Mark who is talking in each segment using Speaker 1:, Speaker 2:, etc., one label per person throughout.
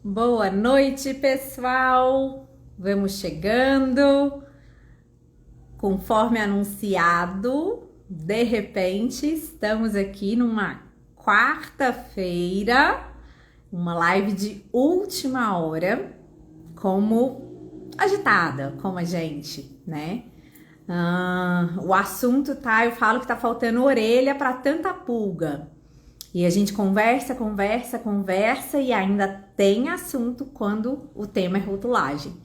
Speaker 1: Boa noite, pessoal! Vamos chegando. Conforme anunciado, de repente estamos aqui numa quarta-feira, uma live de última hora, como agitada, como a gente, né? O assunto tá, eu falo que tá faltando orelha para tanta pulga. E a gente conversa e ainda tem assunto quando o tema é rotulagem.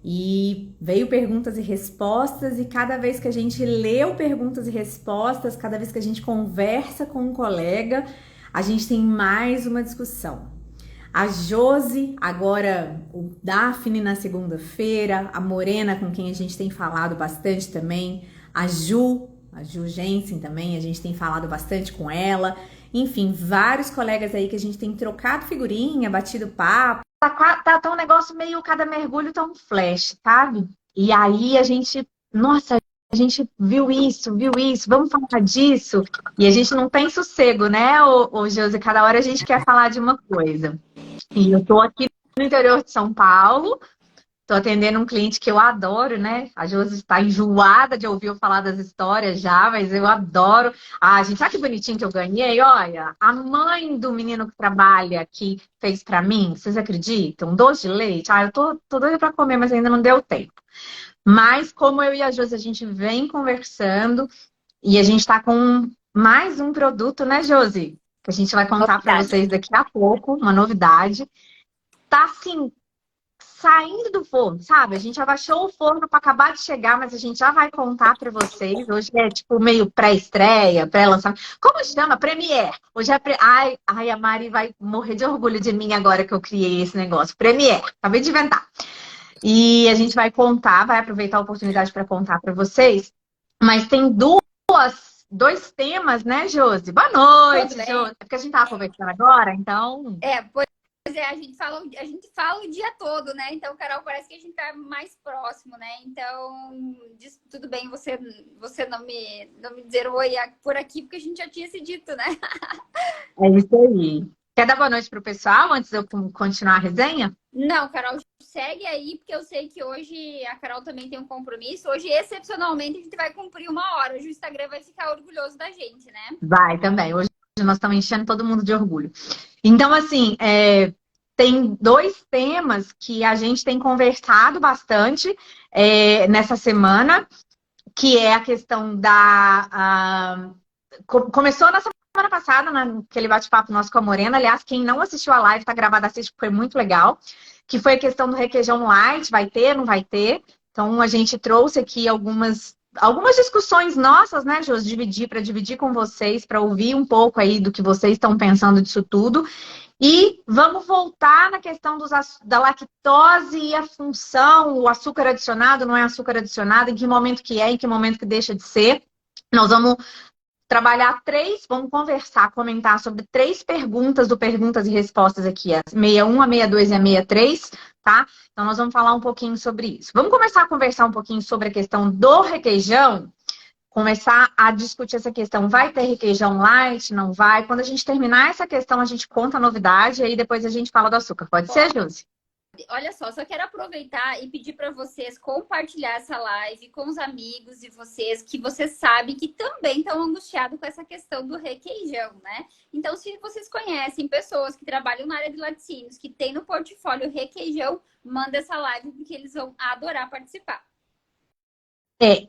Speaker 1: E veio perguntas e respostas, e cada vez que a gente leu perguntas e respostas, cada vez que a gente conversa com um colega, a gente tem mais uma discussão. A Josi, agora o Daphne na segunda-feira, a Morena, com quem a gente tem falado bastante também, a Ju Jensen também, a gente tem falado bastante com ela. Enfim, vários colegas aí que a gente tem trocado figurinha, batido papo. Tá um negócio meio cada mergulho tá um flash, sabe? E aí a gente, nossa, a gente viu isso, vamos falar disso. E a gente não tem sossego, né, ô Josi? Cada hora a gente quer falar de uma coisa. E eu tô aqui no interior de São Paulo, tô atendendo um cliente que eu adoro, né? A Josi está enjoada de ouvir eu falar das histórias já, mas eu adoro. Ah, gente, sabe que bonitinho que eu ganhei? Olha, a mãe do menino que trabalha aqui fez pra mim, vocês acreditam? Doce de leite. Ah, eu tô doida pra comer, mas ainda não deu tempo. Mas como eu e a Josi, a gente vem conversando e a gente tá com mais um produto, né, Josi? Que a gente vai contar pra
Speaker 2: Novidade.
Speaker 1: vocês daqui a pouco, uma novidade. Tá assim, saindo do forno, sabe? A gente abaixou o forno para acabar de chegar, mas a gente já vai contar para vocês. Hoje é tipo meio pré-estreia, pré-lançamento. Como chama? Premiere. Hoje é ai, a Mari vai morrer de orgulho de mim agora que eu criei esse negócio. Premiere. Acabei de inventar. E a gente vai contar, vai aproveitar a oportunidade para contar para vocês. Mas tem dois temas, né, Josi? Boa
Speaker 2: Tudo
Speaker 1: noite,
Speaker 2: bem?
Speaker 1: Josi. É porque a gente tava conversando agora, então.
Speaker 2: Pois é, a gente fala o dia todo, né? Então, Carol, parece que a gente tá mais próximo, né? Então, tudo bem você não me dizer oi por aqui, porque a gente já tinha se dito, né?
Speaker 1: É isso aí. Quer dar boa noite pro pessoal antes de eu continuar a resenha?
Speaker 2: Não, Carol, segue aí, porque eu sei que hoje a Carol também tem um compromisso. Hoje, excepcionalmente, a gente vai cumprir 1 hora. Hoje o Instagram vai ficar orgulhoso da gente, né?
Speaker 1: Vai também. Hoje nós estamos enchendo todo mundo de orgulho. Então, assim, tem dois temas que a gente tem conversado bastante nessa semana, que é a questão começou na semana passada, naquele bate-papo nosso com a Morena. Aliás, quem não assistiu a live, tá gravada, assiste, porque foi muito legal. Que foi a questão do requeijão light, vai ter, não vai ter. Então, a gente trouxe aqui algumas discussões nossas, né, Jô? Para dividir com vocês, para ouvir um pouco aí do que vocês estão pensando disso tudo. E vamos voltar na questão da lactose e a função, o açúcar adicionado, não é açúcar adicionado, em que momento que é, em que momento que deixa de ser. Nós vamos vamos conversar, comentar sobre 3 perguntas do Perguntas e Respostas aqui, a 61, a 62 e a 63, tá? Então nós vamos falar um pouquinho sobre isso. Vamos começar a conversar um pouquinho sobre a questão do requeijão, começar a discutir essa questão, vai ter requeijão light, não vai? Quando a gente terminar essa questão, a gente conta a novidade e aí depois a gente fala do açúcar. Pode ser, Josi?
Speaker 2: Olha só quero aproveitar e pedir para vocês compartilhar essa live com os amigos de vocês que vocês sabem que também estão angustiados com essa questão do requeijão, né? Então, se vocês conhecem pessoas que trabalham na área de laticínios, que tem no portfólio requeijão, manda essa live porque eles vão adorar participar.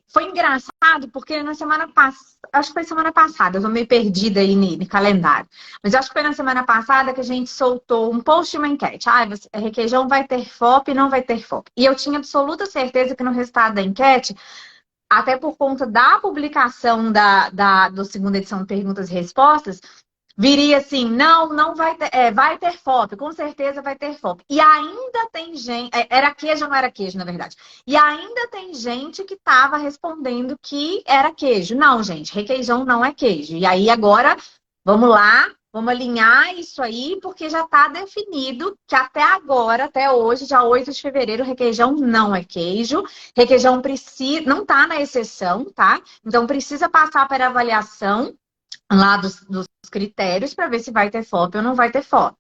Speaker 1: Foi engraçado porque na semana passada, acho que foi semana passada, eu tô meio perdida aí no calendário, mas acho que foi na semana passada que a gente soltou um post e uma enquete. Requeijão vai ter FOP, não vai ter FOP. E eu tinha absoluta certeza que no resultado da enquete, até por conta da publicação do segunda edição de Perguntas e Respostas, viria assim, não vai ter, vai ter FOP, com certeza vai ter FOP. E ainda tem gente, era queijo ou não era queijo, na verdade. E ainda tem gente que estava respondendo que era queijo. Não, gente, requeijão não é queijo. E aí agora, vamos lá, vamos alinhar isso aí, porque já está definido que até agora, até hoje, dia 8 de fevereiro, requeijão não é queijo. Requeijão precisa, não está na exceção, tá? Então precisa passar para avaliação lá dos critérios para ver se vai ter FOP ou não vai ter FOP.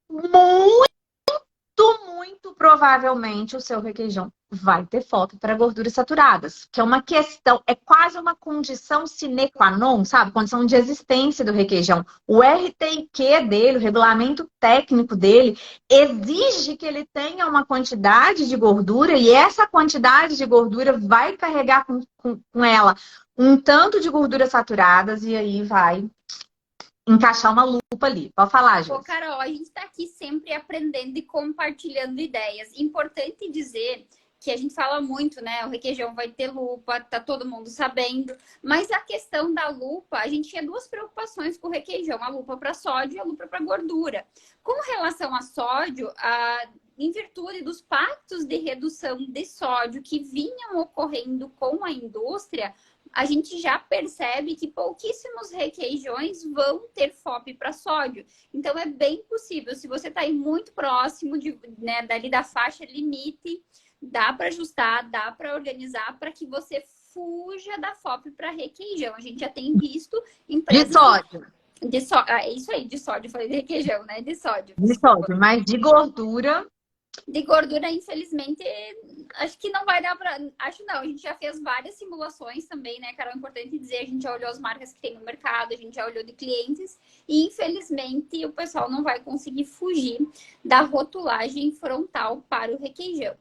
Speaker 1: Muita muito provavelmente o seu requeijão vai ter foco para gorduras saturadas, que é uma questão, é quase uma condição sine qua non, sabe? Condição de existência do requeijão. O RTIQ dele, o regulamento técnico dele, exige que ele tenha uma quantidade de gordura e essa quantidade de gordura vai carregar com ela um tanto de gorduras saturadas e aí vai encaixar uma lupa ali. Pode falar,
Speaker 2: Pô,
Speaker 1: Jô.
Speaker 2: Carol, a gente está aqui sempre aprendendo e compartilhando ideias. Importante dizer que a gente fala muito, né? O requeijão vai ter lupa, tá todo mundo sabendo. Mas a questão da lupa, a gente tinha duas preocupações com o requeijão: a lupa para sódio e a lupa para gordura. Com relação a sódio, em virtude dos pactos de redução de sódio que vinham ocorrendo com a indústria, a gente já percebe que pouquíssimos requeijões vão ter FOP para sódio. Então, é bem possível. Se você está aí muito próximo dali da faixa limite, dá para ajustar, dá para organizar para que você fuja da FOP para requeijão. A gente já tem visto empresas...
Speaker 1: De sódio.
Speaker 2: É isso aí, de sódio. Eu falei de requeijão, né? De sódio.
Speaker 1: De sódio, mas de gordura...
Speaker 2: De gordura, infelizmente, acho que não vai dar pra... Acho não, a gente já fez várias simulações também, né, Carol? É importante dizer, a gente já olhou as marcas que tem no mercado, a gente já olhou de clientes e, infelizmente, o pessoal não vai conseguir fugir da rotulagem frontal para o requeijão.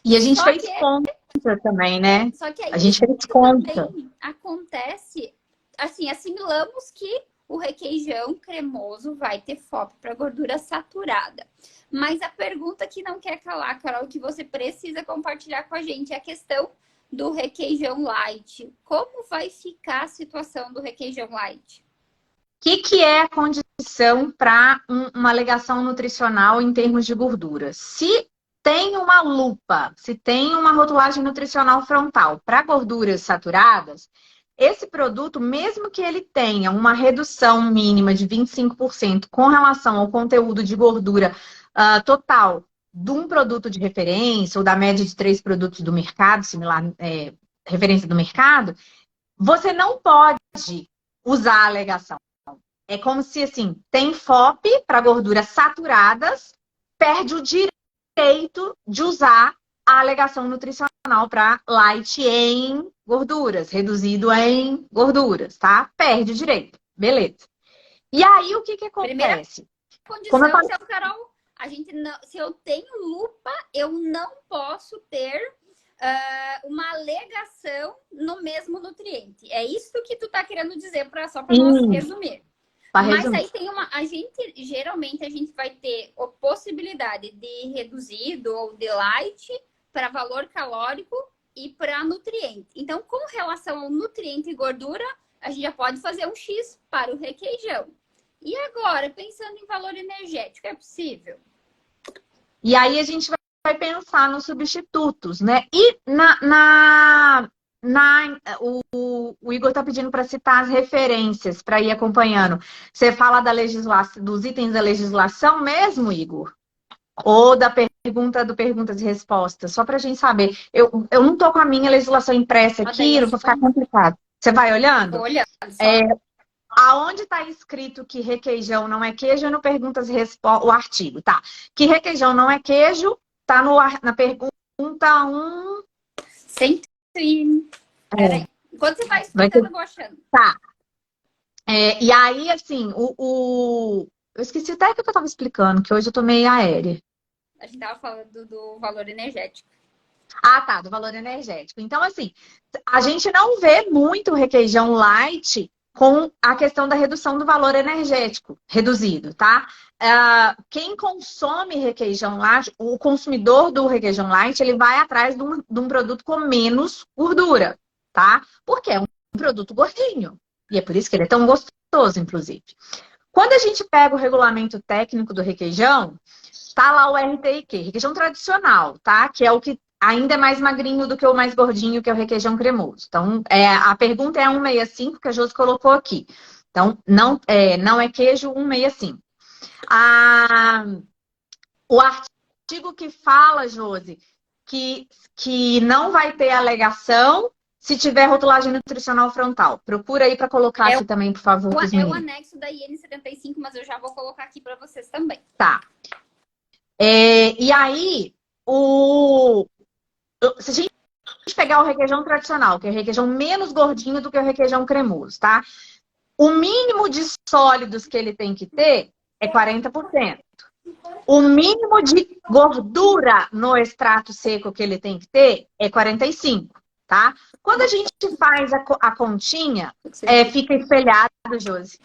Speaker 1: E a gente fez conta também, né?
Speaker 2: Só que aí
Speaker 1: a gente fez conta.
Speaker 2: Acontece, assim, assimilamos que o requeijão cremoso vai ter FOP para gordura saturada. Mas a pergunta que não quer calar, Carol, que você precisa compartilhar com a gente é a questão do requeijão light. Como vai ficar a situação do requeijão light?
Speaker 1: O que é a condição para uma alegação nutricional em termos de gordura? Se tem uma lupa, se tem uma rotulagem nutricional frontal para gorduras saturadas, esse produto, mesmo que ele tenha uma redução mínima de 25% com relação ao conteúdo de gordura total de um produto de referência ou da média de 3 produtos do mercado, similar, referência do mercado, você não pode usar a alegação. É como se, assim, tem FOP para gorduras saturadas, perde o direito de usar a alegação nutricional para light em gorduras, reduzido em gorduras, tá? Perde o direito. Beleza. E aí, o que acontece?
Speaker 2: Primeira condição, Carol, a gente não, se eu tenho lupa, eu não posso ter uma alegação no mesmo nutriente. É isso que tu tá querendo dizer, só para nós resumir. Mas aí tem geralmente a gente vai ter a possibilidade de reduzido ou de light para valor calórico e para nutriente. Então, com relação ao nutriente e gordura, a gente já pode fazer um X para o requeijão. E agora, pensando em valor energético, é possível?
Speaker 1: E aí a gente vai pensar nos substitutos, né? E o Igor está pedindo para citar as referências para ir acompanhando. Você fala da legislação, dos itens da legislação mesmo, Igor? Ou da pergunta do perguntas e respostas? Só para a gente saber. Eu não estou com a minha legislação impressa aqui, não vou ficar complicado. Você vai olhando?
Speaker 2: Tô olhando.
Speaker 1: Aonde está escrito que requeijão não é queijo, no perguntas e respostas, o artigo, tá? Que requeijão não é queijo, tá na pergunta 1.
Speaker 2: Peraí. Enquanto você vai explicando, eu vou achando.
Speaker 1: Tá. E aí, assim, eu esqueci até o que eu estava explicando, que hoje eu tô meio aérea.
Speaker 2: A gente tava falando do valor energético.
Speaker 1: Ah, tá, do valor energético. Então, assim, a gente não vê muito requeijão light com a questão da redução do valor energético reduzido, tá? Quem consome requeijão light, o consumidor do requeijão light, ele vai atrás de um produto com menos gordura, tá? Porque é um produto gordinho. E é por isso que ele é tão gostoso, inclusive. Quando a gente pega o regulamento técnico do requeijão, tá lá o RTIQ, requeijão tradicional, tá? Que é o que ainda é mais magrinho do que o mais gordinho, que é o requeijão cremoso. Então, a pergunta é 165 que a Josi colocou aqui. Então, não é queijo 165. O artigo que fala, Josi, que não vai ter alegação se tiver rotulagem nutricional frontal. Procura aí para colocar aqui também, por favor.
Speaker 2: É o anexo da IN 75, mas eu já vou colocar aqui para vocês também.
Speaker 1: Tá. E aí,
Speaker 3: Se a gente pegar o requeijão tradicional, que é o requeijão menos gordinho do que o requeijão cremoso, tá? O mínimo de sólidos que ele tem que ter é 40%. O mínimo de gordura no extrato seco que ele tem que ter é 45%, tá? Quando a gente faz a continha, fica espelhado, Josi.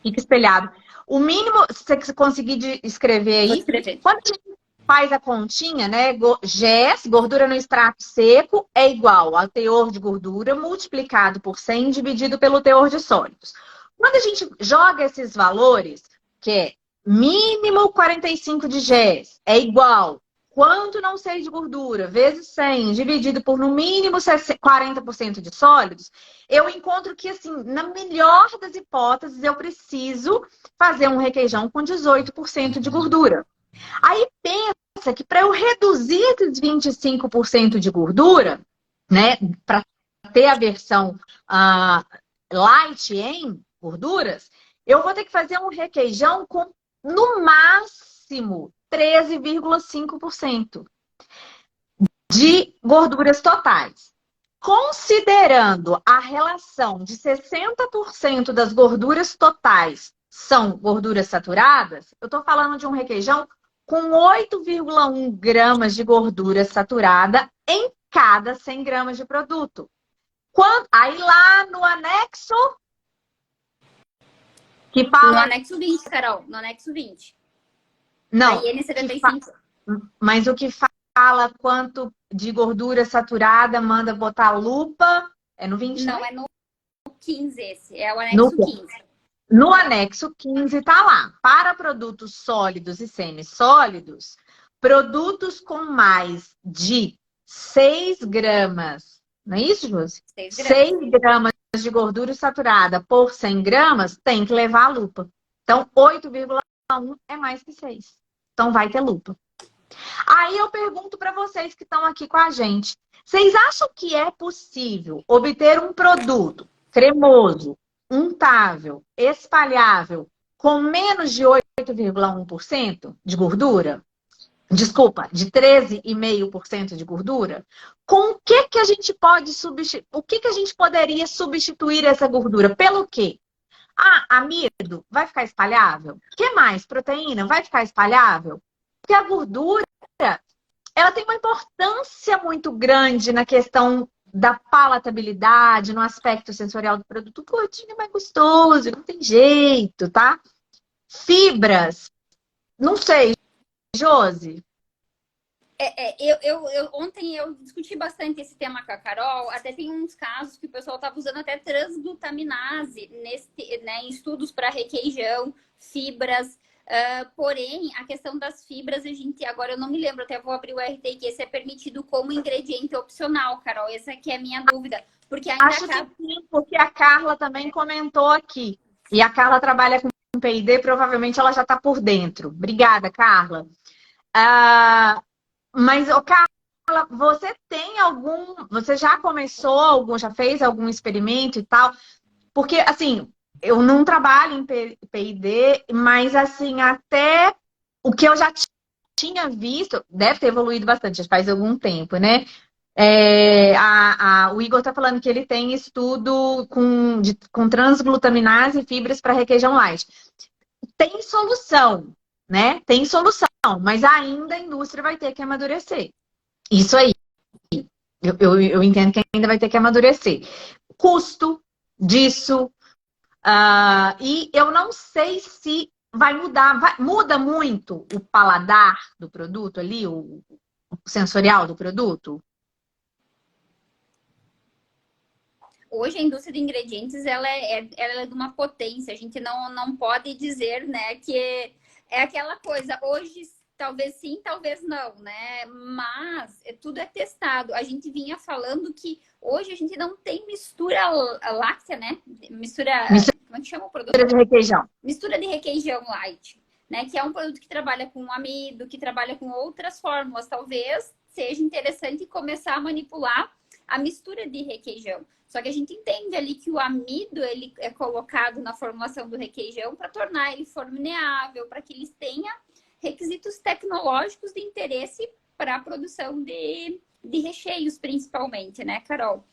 Speaker 3: Fica espelhado. O mínimo, se você conseguir escrever aí, quando a gente faz a continha, né? GES, gordura no extrato seco, é igual ao teor de gordura multiplicado por 100 dividido pelo teor de sólidos. Quando a gente joga esses valores, que é mínimo 45 de GES, é igual quanto não sei de gordura, vezes 100, dividido por no mínimo 40% de sólidos, eu encontro que, assim, na melhor das hipóteses, eu preciso fazer um requeijão com 18% de gordura. Aí pensa que para eu reduzir esses 25% de gordura, né, para ter a versão light em gorduras, eu vou ter que fazer um requeijão com, no máximo, 13,5% de gorduras totais. Considerando a relação de 60% das gorduras totais são gorduras saturadas, eu estou falando de um requeijão com 8,1 gramas de gordura saturada em cada 100 gramas de produto. Aí lá no anexo... que fala...
Speaker 2: No anexo 20, Carol. No anexo 20.
Speaker 3: Não.
Speaker 2: A IN75.
Speaker 3: Mas o que fala quanto de gordura saturada manda botar lupa é no 20,
Speaker 2: não,
Speaker 3: né?
Speaker 2: É no 15 esse. É o anexo 15.
Speaker 3: No anexo 15 tá lá. Para produtos sólidos e semissólidos, produtos com mais de 6 gramas, não é isso, Josi? 6 gramas de gordura saturada por 100 gramas tem que levar a lupa. Então, 8,1 é mais que 6. Então, vai ter lupa. Aí eu pergunto para vocês que estão aqui com a gente. Vocês acham que é possível obter um produto cremoso, untável, espalhável, com menos de 8,1% de gordura? Desculpa, de 13,5% de gordura? Com o que a gente pode substituir? O que a gente poderia substituir essa gordura? Pelo quê? Amido vai ficar espalhável? O que mais? Proteína vai ficar espalhável? Porque a gordura, ela tem uma importância muito grande na questão da palatabilidade, no aspecto sensorial do produto. O gordinho é mais gostoso, não tem jeito, tá? Fibras, não sei, Josi.
Speaker 2: Ontem eu discuti bastante esse tema com a Carol. Até tem uns casos que o pessoal estava usando até transglutaminase em estudos para requeijão, fibras. Porém, a questão das fibras, agora eu não me lembro, até vou abrir o RT, que esse é permitido como ingrediente opcional, Carol. Essa aqui é a minha dúvida. Porque ainda
Speaker 3: Acho que sim, porque a Carla também comentou aqui. E a Carla trabalha com P&D, provavelmente ela já está por dentro. Obrigada, Carla. Mas, Carla, você tem você já começou já fez algum experimento e tal? Porque, assim, eu não trabalho em P&D, mas, assim, até o que eu já tinha visto, deve ter evoluído bastante, já faz algum tempo, né? O Igor tá falando que ele tem estudo com transglutaminase e fibras para requeijão light. Tem solução, né? Tem solução, mas ainda a indústria vai ter que amadurecer. Isso aí. Eu entendo que ainda vai ter que amadurecer. Custo disso. E eu não sei se vai mudar. Muda muito o paladar do produto ali, o sensorial do produto?
Speaker 2: Hoje a indústria de ingredientes ela é de uma potência. A gente não pode dizer, né, que é aquela coisa. Hoje talvez sim, talvez não, né? Mas tudo é testado. A gente vinha falando que hoje a gente não tem mistura láctea, né? Mistura como é que chama o produto?
Speaker 3: Mistura de requeijão.
Speaker 2: Mistura de requeijão light, né? Que é um produto que trabalha com amido, que trabalha com outras fórmulas. Talvez seja interessante começar a manipular a mistura de requeijão. Só que a gente entende ali que o amido ele é colocado na formulação do requeijão para tornar ele formineável, para que ele tenha requisitos tecnológicos de interesse para a produção de recheios, principalmente, né, Carol?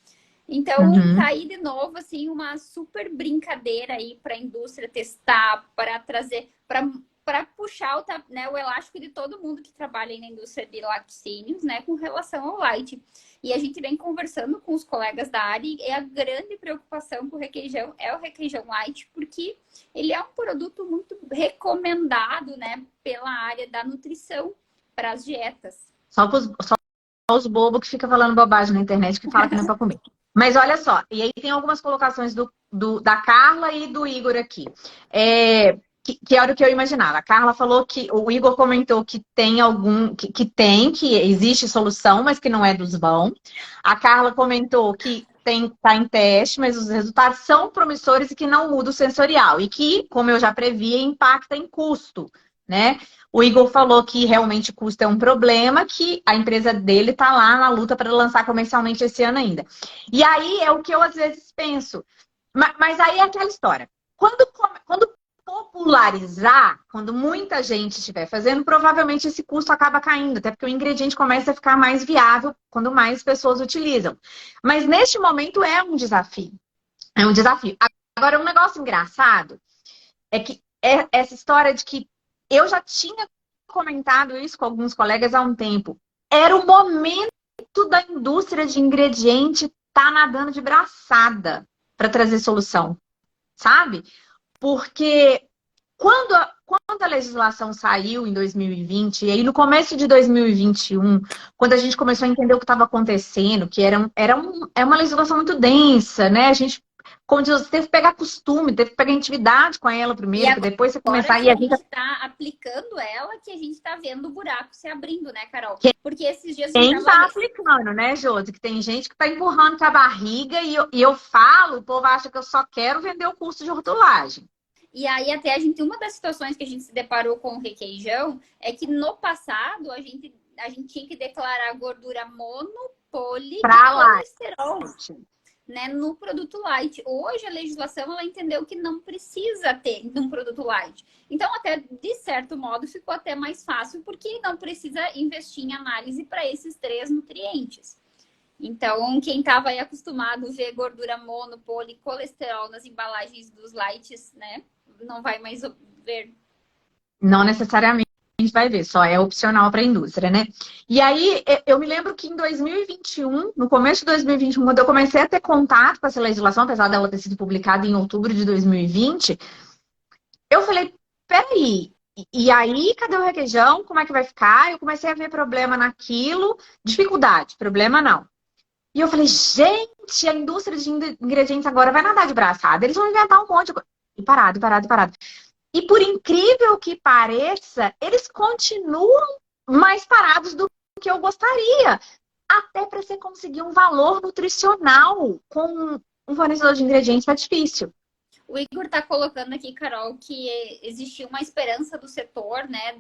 Speaker 2: Então, tá aí de novo, assim, uma super brincadeira aí para a indústria testar, para trazer, para puxar o elástico de todo mundo que trabalha aí na indústria de laticínios, né, com relação ao leite. E a gente vem conversando com os colegas da área e a grande preocupação com o requeijão é o requeijão light, porque ele é um produto muito recomendado, né, pela área da nutrição para as dietas.
Speaker 3: Só os bobos que ficam falando bobagem na internet que falam que não é para comer. Mas olha só, e aí tem algumas colocações da Carla e do Igor aqui. Que era o que eu imaginava. A Carla falou que o Igor comentou que tem que existe solução, mas que não é dos bons. A Carla comentou que está em teste, mas os resultados são promissores e que não muda o sensorial. E que, como eu já previa, impacta em custo, né? O Igor falou que realmente custo é um problema, que a empresa dele está lá na luta para lançar comercialmente esse ano ainda. E aí é o que eu às vezes penso. Mas aí é aquela história. Quando popularizar, quando muita gente estiver fazendo, provavelmente esse custo acaba caindo, até porque o ingrediente começa a ficar mais viável quando mais pessoas utilizam. Mas neste momento é um desafio. É um desafio. Agora, um negócio engraçado é que essa história de que eu já tinha comentado isso com alguns colegas há um tempo. Era o momento da indústria de ingrediente estar nadando de braçada para trazer solução, sabe? Porque quando a legislação saiu em 2020, e aí no começo de 2021, quando a gente começou a entender o que estava acontecendo, que é uma legislação muito densa, né? A gente, como diz, você teve que pegar costume, teve que pegar intimidade com ela primeiro, que depois você começar...
Speaker 2: E a gente está aplicando ela, que a gente está vendo o buraco se abrindo, né, Carol? Porque esses dias...
Speaker 3: Quem está aplicando, né, Josi? Que tem gente que está empurrando com a barriga e eu falo, o povo acha que eu só quero vender o curso de hortulagem.
Speaker 2: E aí, até uma das situações que a gente se deparou com o requeijão é que no passado a gente tinha que declarar gordura mono, poli e colesterol, né, no produto light. Hoje a legislação ela entendeu que não precisa ter um produto light. Então, até de certo modo, ficou até mais fácil, porque não precisa investir em análise para esses 3 nutrientes. Então, quem estava aí acostumado a ver gordura mono, poli e colesterol nas embalagens dos lights, né, não vai mais ver.
Speaker 3: Não necessariamente vai ver, só é opcional para a indústria, né? E aí, eu me lembro que em 2021, no começo de 2021, quando eu comecei a ter contato com essa legislação, apesar dela ter sido publicada em outubro de 2020, eu falei, peraí, e aí, cadê o requeijão? Como é que vai ficar? Eu comecei a ver problema naquilo, dificuldade, problema não. E eu falei, gente, a indústria de ingredientes agora vai nadar de braçada, eles vão inventar um monte de coisa. E parado. E por incrível que pareça, eles continuam mais parados do que eu gostaria. Até para você conseguir um valor nutricional com um fornecedor de ingredientes é difícil.
Speaker 2: O Igor está colocando aqui, Carol, que existia uma esperança do setor, né,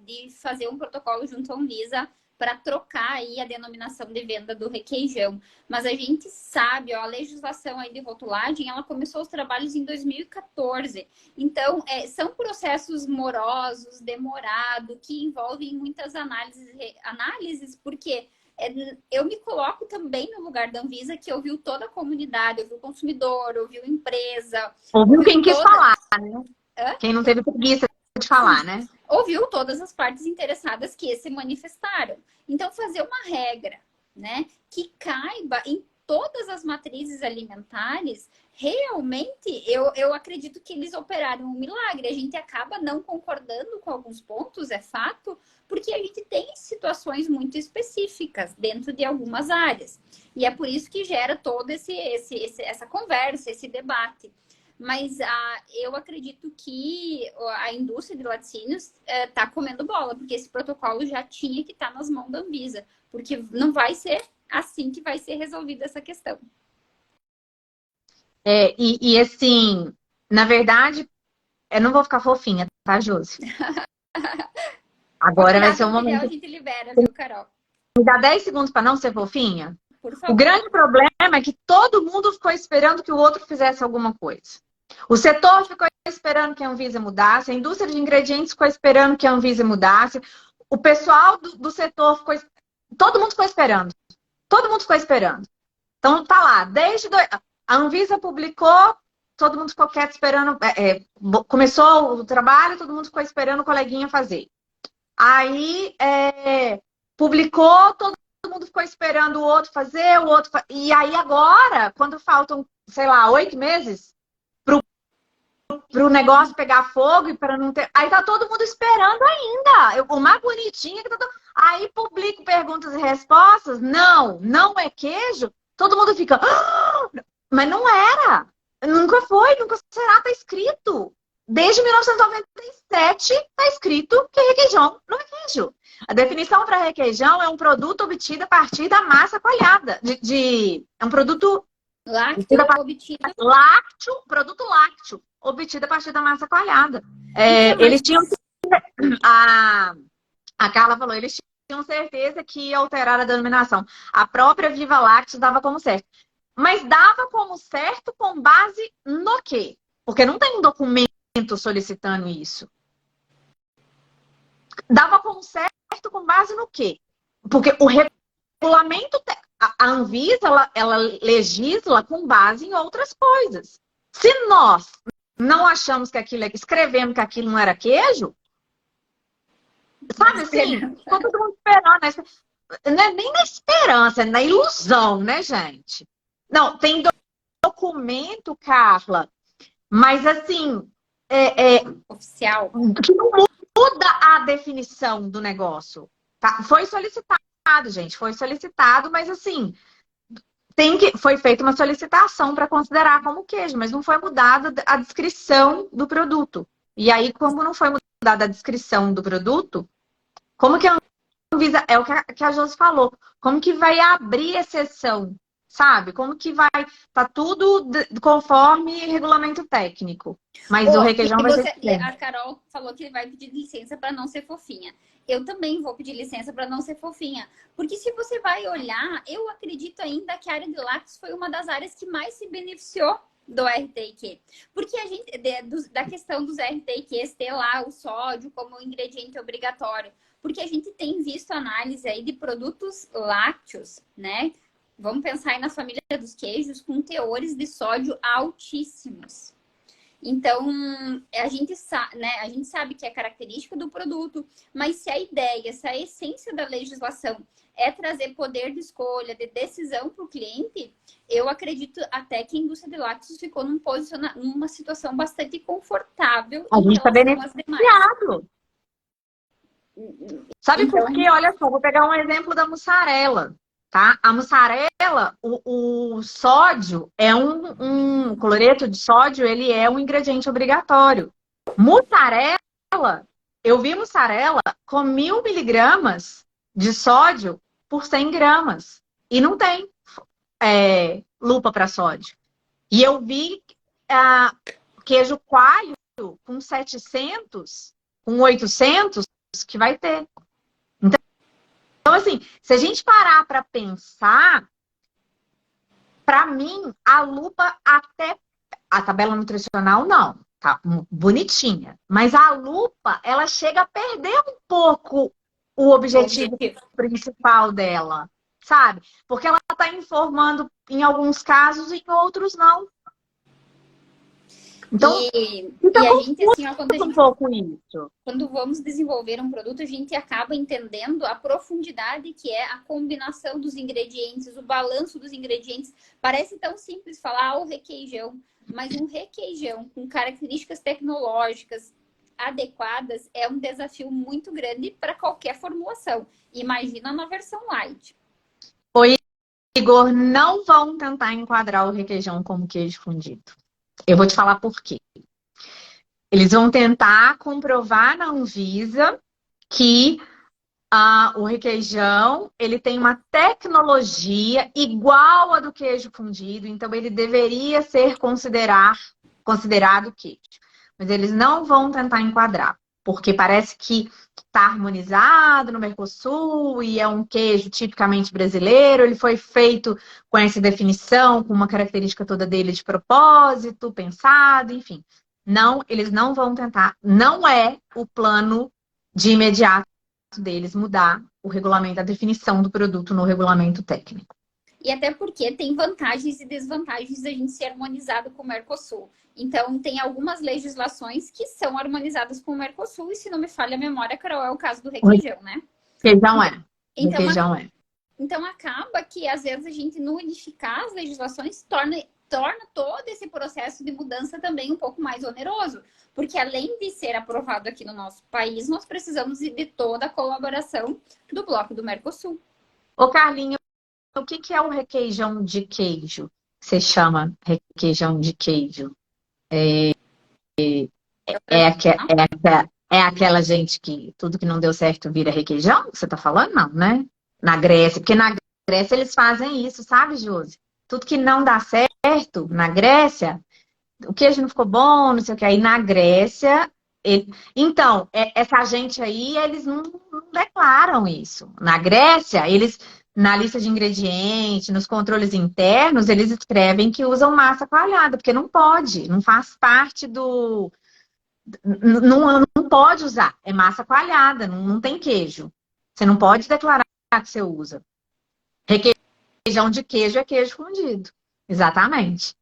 Speaker 2: de fazer um protocolo junto à Anvisa para trocar aí a denominação de venda do requeijão. Mas a gente sabe, ó, a legislação aí de rotulagem, ela começou os trabalhos em 2014. Então, são processos morosos, demorados, que envolvem muitas análises porque eu me coloco também no lugar da Anvisa, que ouviu toda a comunidade, ouviu o consumidor, ouviu a empresa.
Speaker 3: Ouviu quem quis falar, né? Quem não teve preguiça de falar, né?
Speaker 2: Ouviu todas as partes interessadas que se manifestaram. Então, fazer uma regra, né, que caiba em todas as matrizes alimentares, realmente, eu acredito que eles operaram um milagre. A gente acaba não concordando com alguns pontos, é fato, porque a gente tem situações muito específicas dentro de algumas áreas. E é por isso que gera toda essa conversa, esse debate. Mas eu acredito que a indústria de laticínios está comendo bola, porque esse protocolo já tinha que estar nas mãos da Anvisa, porque não vai ser assim que vai ser resolvida essa questão.
Speaker 3: E assim, na verdade, eu não vou ficar fofinha, tá, Josi? Agora vai ser o momento.
Speaker 2: A gente libera, viu, Carol?
Speaker 3: Me dá 10 segundos para não ser fofinha?
Speaker 2: Por favor.
Speaker 3: O grande problema é que todo mundo ficou esperando que o outro fizesse alguma coisa. O setor ficou esperando que a Anvisa mudasse, a indústria de ingredientes ficou esperando que a Anvisa mudasse, o pessoal do setor ficou... Todo mundo ficou esperando. Todo mundo ficou esperando. Então, tá lá. A Anvisa publicou, todo mundo ficou quieto esperando. Começou o trabalho, todo mundo ficou esperando o coleguinha fazer. Aí, publicou, todo mundo ficou esperando o outro fazer, o outro... E aí, agora, quando faltam, sei lá, 8 meses pro negócio pegar fogo e para não ter... Aí tá todo mundo esperando ainda. O mais bonitinho é que aí publico perguntas e respostas. Não é queijo. Todo mundo fica... "Ah!" Mas não era. Nunca foi, nunca será. Tá escrito. Desde 1997 tá escrito que requeijão não é queijo. A definição para requeijão é um produto obtido a partir da massa coalhada. É um produto... Produto lácteo, obtido a partir da massa coalhada. Eles tinham... A Carla falou, eles tinham certeza que ia alterar a denominação. A própria Viva Lácteos dava como certo. Mas dava como certo com base no quê? Porque não tem um documento solicitando isso. Dava como certo com base no quê? Porque o regulamento... A Anvisa, ela legisla com base em outras coisas. Se nós não achamos que aquilo... Escrevemos que aquilo não era queijo... Sabe assim? Ficou todo mundo esperando. Não é nem na esperança, é na ilusão, né, gente? Não, tem documento, Carla, mas assim...
Speaker 2: Oficial.
Speaker 3: Que não muda a definição do negócio. Tá? Foi solicitado, gente. Foi solicitado, mas assim... Foi feita uma solicitação para considerar como queijo, mas não foi mudada a descrição do produto. E aí, como não foi mudada a descrição do produto, como que a Anvisa... É o que a Josi falou. Como que vai abrir exceção? Sabe? Como que vai... Tá tudo conforme regulamento técnico. Mas o requeijão vai ser...
Speaker 2: A Carol falou que vai pedir licença para não ser fofinha. Eu também vou pedir licença para não ser fofinha. Porque se você vai olhar, eu acredito ainda que a área de lácteos foi uma das áreas que mais se beneficiou do RTIQ. Porque a gente, da questão dos RTIQs ter lá o sódio como ingrediente obrigatório. Porque a gente tem visto análise aí de produtos lácteos, né? Vamos pensar aí na família dos queijos com teores de sódio altíssimos. Então, a gente sabe que é característica do produto, mas se a ideia, se a essência da legislação é trazer poder de escolha, de decisão para o cliente, eu acredito até que a indústria de lácteos ficou numa situação bastante confortável.
Speaker 3: A gente está beneficiado. Sabe
Speaker 2: então,
Speaker 3: por quê? Olha só, vou pegar um exemplo da mussarela. Tá? A mussarela, o sódio é o cloreto de sódio, ele é um ingrediente obrigatório. Mussarela, eu vi mussarela com 1.000 miligramas de sódio por 100 gramas. E não tem lupa para sódio. E eu vi queijo coalho com 700, com 800, que vai ter. Então, assim, se a gente parar para pensar, para mim, a lupa até... A tabela nutricional, não. Tá bonitinha. Mas a lupa, ela chega a perder um pouco o objetivo principal dela, sabe? Porque ela está informando em alguns casos e em outros não. Então,
Speaker 2: e a gente, assim, ó,
Speaker 3: quando
Speaker 2: vamos desenvolver um produto, a gente acaba entendendo a profundidade que é a combinação dos ingredientes, o balanço dos ingredientes. Parece tão simples falar o requeijão, mas um requeijão com características tecnológicas adequadas é um desafio muito grande para qualquer formulação. Imagina na versão light.
Speaker 3: Oi, Igor, não vão tentar enquadrar o requeijão como queijo fundido. Eu vou te falar por quê. Eles vão tentar comprovar na Anvisa que o requeijão ele tem uma tecnologia igual a do queijo fundido, então ele deveria ser considerado queijo. Mas eles não vão tentar enquadrar, porque parece que está harmonizado no Mercosul e é um queijo tipicamente brasileiro. Ele foi feito com essa definição, com uma característica toda dele de propósito, pensado, enfim. Não, eles não vão tentar. Não é o plano de imediato deles mudar o regulamento, a definição do produto no regulamento técnico.
Speaker 2: E até porque tem vantagens e desvantagens da gente ser harmonizado com o Mercosul. Então, tem algumas legislações que são harmonizadas com o Mercosul, e se não me falha a memória, Carol, é o caso do requeijão, né?
Speaker 3: Requeijão é.
Speaker 2: Então,
Speaker 3: Requeijão é.
Speaker 2: Então, acaba que, às vezes, a gente, no unificar as legislações, torna todo esse processo de mudança também um pouco mais oneroso. Porque, além de ser aprovado aqui no nosso país, nós precisamos de toda a colaboração do bloco do Mercosul.
Speaker 3: Ô, Carlinhos, o que é o requeijão de queijo? Você chama requeijão de queijo? É aquela gente que tudo que não deu certo vira requeijão? Você tá falando? Não, né? Na Grécia. Porque na Grécia eles fazem isso, sabe, Josi? Tudo que não dá certo na Grécia, o queijo não ficou bom, não sei o que. Aí na Grécia... Então, essa gente aí, eles não declaram isso. Na Grécia, eles... Na lista de ingredientes, nos controles internos, eles escrevem que usam massa coalhada, porque não pode, não faz parte do... Não pode usar, é massa coalhada, não tem queijo. Você não pode declarar que você usa. Requeijão de queijo é queijo fundido. Exatamente.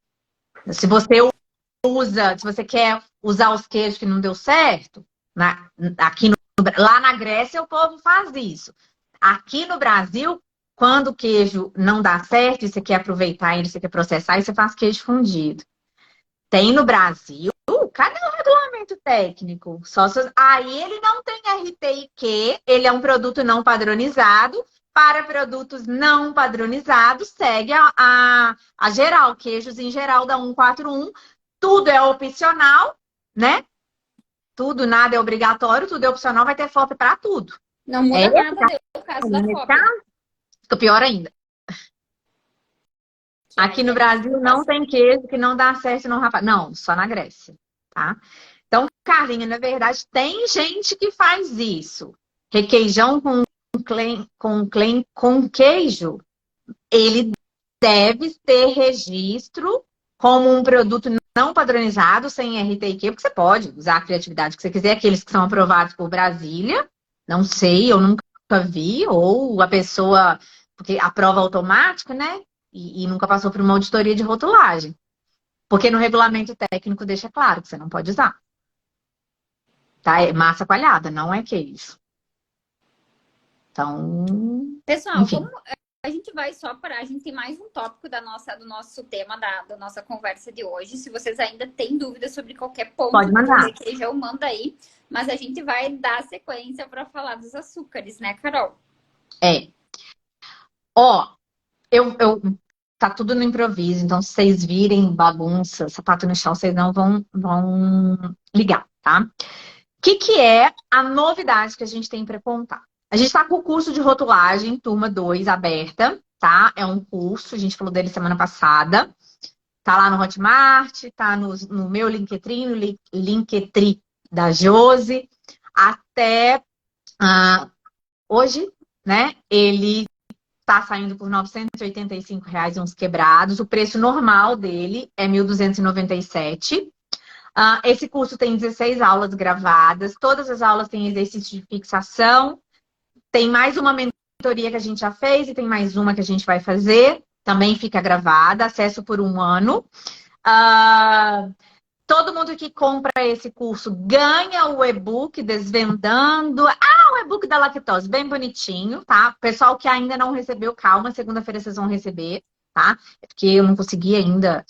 Speaker 3: Se você quer usar os queijos que não deu certo, lá na Grécia o povo faz isso. Aqui no Brasil, quando o queijo não dá certo e você quer aproveitar ele, você quer processar, aí você faz queijo fundido. Tem no Brasil, cadê o regulamento técnico? Aí ele não tem RTIQ, ele é um produto não padronizado. Para produtos não padronizados, segue a geral, queijos em geral da 141. Tudo é opcional, né? Tudo, nada é obrigatório, tudo é opcional, vai ter FOP para tudo.
Speaker 2: Não muda nada no caso da FOP.
Speaker 3: Fica pior ainda. Aqui no Brasil não tem queijo que não dá certo, não, rapaz. Não, só na Grécia, tá? Então, Carlinha, na verdade, tem gente que faz isso. Requeijão com queijo, ele deve ter registro como um produto não padronizado, sem RTIQ, porque você pode usar a criatividade que você quiser, aqueles que são aprovados por Brasília. Não sei, eu nunca vi, ou a pessoa... Porque a prova automática, né? E nunca passou por uma auditoria de rotulagem. Porque no regulamento técnico deixa claro que você não pode usar. Tá? É massa coalhada, não é queijo. Então...
Speaker 2: Pessoal,
Speaker 3: enfim.
Speaker 2: como a gente vai só para... A gente tem mais um tópico do nosso tema, da nossa conversa de hoje. Se vocês ainda têm dúvidas sobre qualquer ponto
Speaker 3: pode mandar.
Speaker 2: do requeijão, manda aí. Mas a gente vai dar sequência para falar dos açúcares, né, Carol?
Speaker 3: Tá tudo no improviso, então se vocês virem bagunça, sapato no chão, vocês não vão ligar, tá? O que é a novidade que a gente tem para contar? A gente tá com o curso de rotulagem, turma 2, aberta, tá? É um curso, a gente falou dele semana passada. Tá lá no Hotmart, tá no meu Linktree, no Linktree da Josi. Até hoje, né? Ele tá saindo por R$ 985 uns quebrados. O preço normal dele é R$ 1.297. Esse curso tem 16 aulas gravadas. Todas as aulas têm exercício de fixação. Tem mais uma mentoria que a gente já fez e tem mais uma que a gente vai fazer. Também fica gravada, acesso por 1 ano. Todo mundo que compra esse curso ganha o e-book Desvendando. O e-book da lactose, bem bonitinho, tá? Pessoal que ainda não recebeu, calma, segunda-feira vocês vão receber, tá? É porque eu não consegui ainda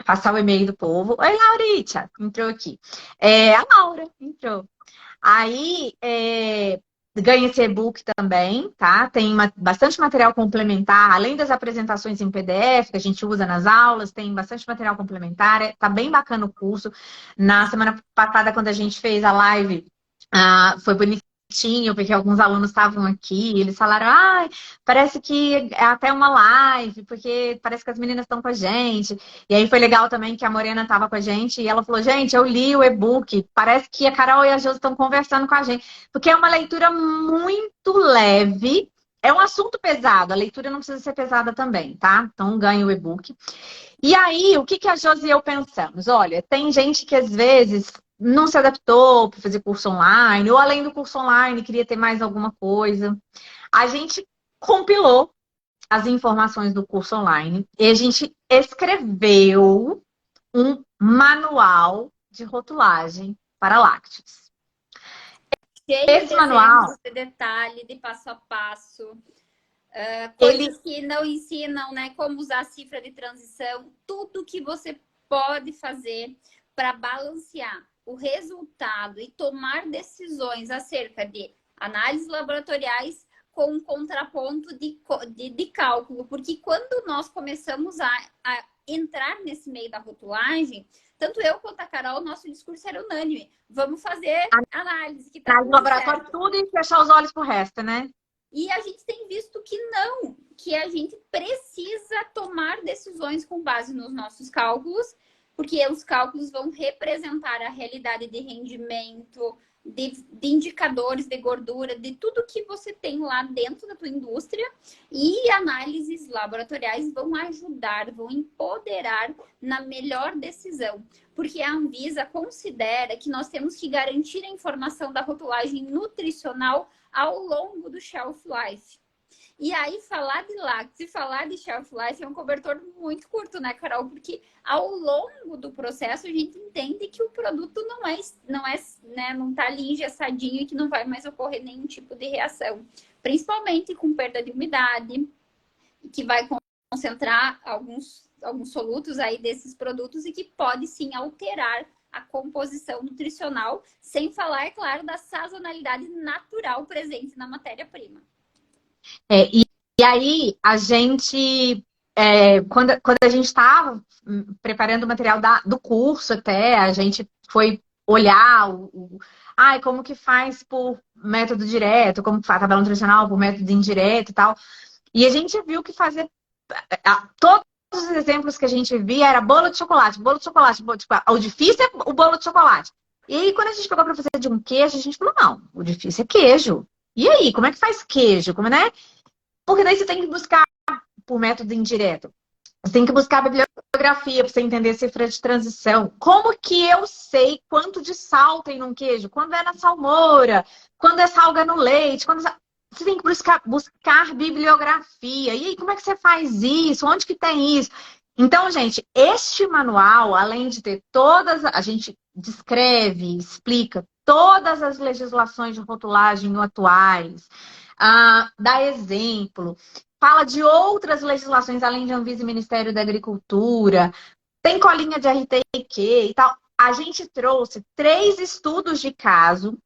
Speaker 3: passar o e-mail do povo. Oi, Lauritia, entrou aqui. A Laura entrou. Aí, ganha esse e-book também, tá? Tem bastante material complementar, além das apresentações em PDF que a gente usa nas aulas, tem bastante material complementar, tá bem bacana o curso. Na semana passada, quando a gente fez a live, foi bonitinho, porque alguns alunos estavam aqui, eles falaram, parece que é até uma live, porque parece que as meninas estão com a gente. E aí foi legal também que a Morena estava com a gente e ela falou, gente, eu li o e-book, parece que a Carol e a Josi estão conversando com a gente, porque é uma leitura muito leve, é um assunto pesado, a leitura não precisa ser pesada também, tá? Então ganha o e-book. E aí, o que a Josi e eu pensamos? Olha, tem gente que às vezes não se adaptou para fazer curso online, ou além do curso online, queria ter mais alguma coisa. A gente compilou as informações do curso online e a gente escreveu um manual de rotulagem para lácteos.
Speaker 2: Cheio
Speaker 3: Esse
Speaker 2: de
Speaker 3: manual,
Speaker 2: exemplos, de detalhe, de passo a passo.
Speaker 3: ele
Speaker 2: Coisas que não ensinam, né? Como usar a cifra de transição, tudo que você pode fazer para balancear o resultado e tomar decisões acerca de análises laboratoriais com um contraponto de cálculo. Porque quando nós começamos a entrar nesse meio da rotulagem, tanto eu quanto a Carol, nosso discurso era unânime. Vamos fazer análise. Que tá
Speaker 3: no laboratório certo. Tudo e fechar os olhos pro resto, né?
Speaker 2: E a gente tem visto que não, que a gente precisa tomar decisões com base nos nossos cálculos, porque os cálculos vão representar a realidade de rendimento, de indicadores de gordura, de tudo que você tem lá dentro da tua indústria, e análises laboratoriais vão ajudar, vão empoderar na melhor decisão, porque a Anvisa considera que nós temos que garantir a informação da rotulagem nutricional ao longo do shelf life. E aí, falar de lácteos e falar de shelf life é um cobertor muito curto, né, Carol? Porque ao longo do processo a gente entende que o produto não tá ali engessadinho e que não vai mais ocorrer nenhum tipo de reação. Principalmente com perda de umidade, que vai concentrar alguns solutos aí desses produtos e que pode sim alterar a composição nutricional, sem falar, é claro, da sazonalidade natural presente na matéria-prima.
Speaker 3: E aí, a gente, quando a gente estava preparando o material do curso até, a gente foi olhar como que faz por método direto, como faz tabela nutricional por método indireto e tal. E a gente viu que fazer todos os exemplos que a gente via era bolo de chocolate. O difícil é o bolo de chocolate. E aí, quando a gente pegou para fazer de um queijo, a gente falou, não, o difícil é queijo. E aí, como é que faz queijo? Né? Porque daí você tem que buscar por método indireto. Você tem que buscar a bibliografia para você entender a cifra de transição. Como que eu sei quanto de sal tem num queijo? Quando é na salmoura? Quando é salga no leite? Você tem que buscar bibliografia. E aí, como é que você faz isso? Onde que tem isso? Então, gente, este manual, além de ter a gente descreve, explica todas as legislações de rotulagem atuais, dá exemplo, fala de outras legislações, além de Anvisa e Ministério da Agricultura, tem colinha de RTQ e tal. A gente trouxe 3 estudos de caso,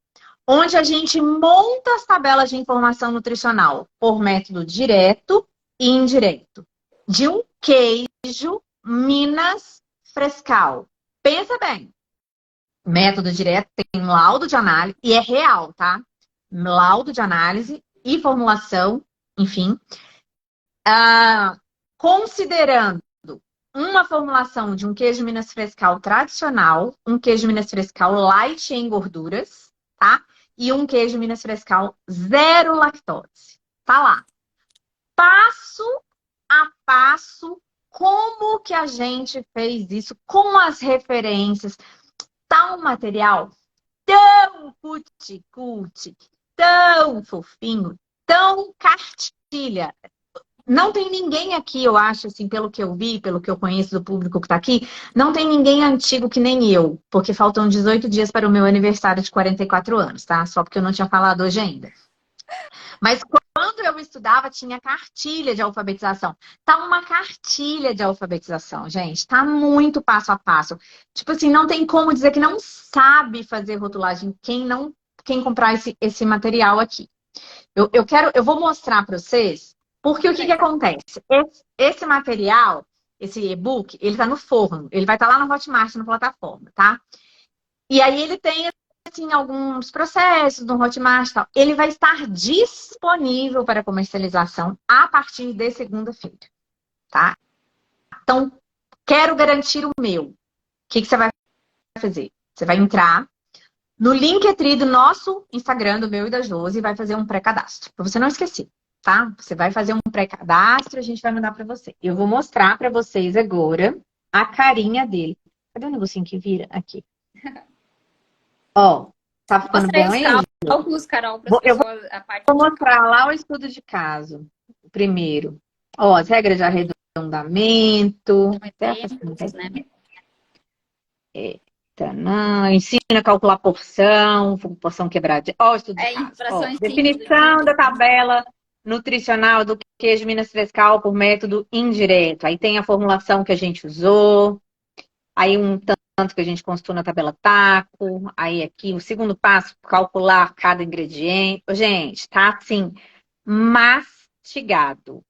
Speaker 3: onde a gente monta as tabelas de informação nutricional por método direto e indireto. De um queijo Minas Frescal. Pensa bem. Método direto tem um laudo de análise, e é real, tá? Laudo de análise e formulação, enfim. Considerando uma formulação de um queijo Minas Frescal tradicional, um queijo Minas Frescal light em gorduras, tá? E um queijo Minas Frescal zero lactose. Tá lá. Passo a passo, como que a gente fez isso, com as referências. Tá um material tão cuti-cuti, tão fofinho, tão cartilha. Não tem ninguém aqui, eu acho, assim, pelo que eu vi, pelo que eu conheço do público que tá aqui, não tem ninguém antigo que nem eu, porque faltam 18 dias para o meu aniversário de 44 anos, tá? Só porque eu não tinha falado hoje ainda. Mas quando eu estudava, tinha cartilha de alfabetização. Tá uma cartilha de alfabetização, gente. Tá muito passo a passo. Tipo assim, não tem como dizer que não sabe fazer rotulagem quem comprar esse material aqui. Eu vou mostrar para vocês, porque o que acontece? Esse material, esse e-book, ele tá no forno. Ele vai estar lá no Hotmart, na plataforma, tá? E aí ele tem assim, alguns processos no Hotmart e tal. Ele vai estar disponível para comercialização a partir de segunda-feira, tá? Então, quero garantir o meu. O que você vai fazer? Você vai entrar no Linktree do nosso Instagram, do meu e da Josi, e vai fazer um pré-cadastro, para você não esquecer. tá? Você vai fazer um pré-cadastro, a gente vai mandar para você. Eu vou mostrar para vocês agora a carinha dele. Cadê o negocinho que vira? Aqui. Ó, tá ficando
Speaker 2: Mostrei
Speaker 3: bom
Speaker 2: os
Speaker 3: aí?
Speaker 2: cálculos, Carol, para as
Speaker 3: Eu
Speaker 2: pessoas, a parte
Speaker 3: vou
Speaker 2: de
Speaker 3: mostrar lá o estudo de caso. Primeiro. Ó, as regras de arredondamento.
Speaker 2: exemplos, né?
Speaker 3: Não, ensina a calcular porção quebrada. Ó, o estudo de caso. Ó,
Speaker 2: Frações simples do
Speaker 3: definição
Speaker 2: dia.
Speaker 3: da tabela nutricional do queijo Minas Frescal por método indireto. Aí tem a formulação que a gente usou. Aí um tanto que a gente consultou na tabela TACO. Aí aqui o segundo passo, calcular cada ingrediente. Gente, tá assim, mastigado.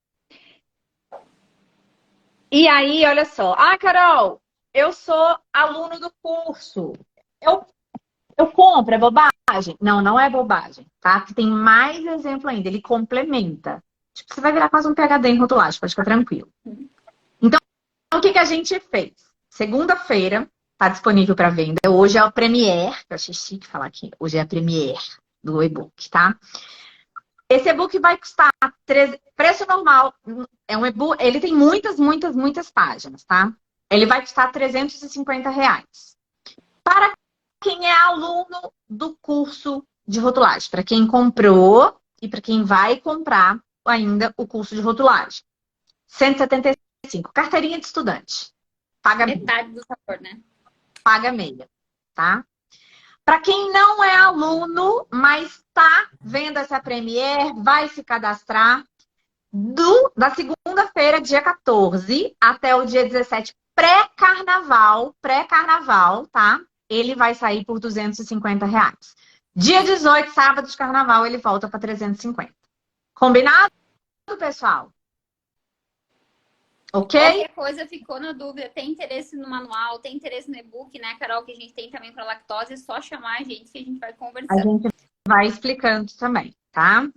Speaker 3: E aí, olha só. Ah, Carol, eu sou aluno do curso. Eu compro, é bobagem? Não, não é bobagem, tá? Porque tem mais exemplo ainda, ele complementa. Tipo, você vai virar quase um PhD em rotulagem, pode ficar tranquilo. Então, o que a gente fez? Segunda-feira, tá disponível para venda. Hoje é o Premiere, que eu achei chique falar aqui. Hoje é a Premiere do e-book, tá? Esse e-book vai custar preço normal. É um e-book, ele tem muitas páginas, tá? Ele vai custar R$350. Para quem é aluno do curso de rotulagem, para quem comprou e para quem vai comprar ainda o curso de rotulagem. 175. Carteirinha de estudante. Paga
Speaker 2: metade do sabor, né?
Speaker 3: Paga meia, tá? Para quem não é aluno, mas está vendo essa Premiere, vai se cadastrar da segunda-feira, dia 14, até o dia 17, pré-carnaval, tá? Ele vai sair por R$250. Dia 18, sábado de carnaval, ele volta para 350. Combinado, pessoal? Ok?
Speaker 2: Qualquer coisa ficou na dúvida, tem interesse no manual, tem interesse no e-book, né, Carol, que a gente tem também para lactose, é só chamar a gente que a gente vai conversando.
Speaker 3: A gente vai explicando também, tá?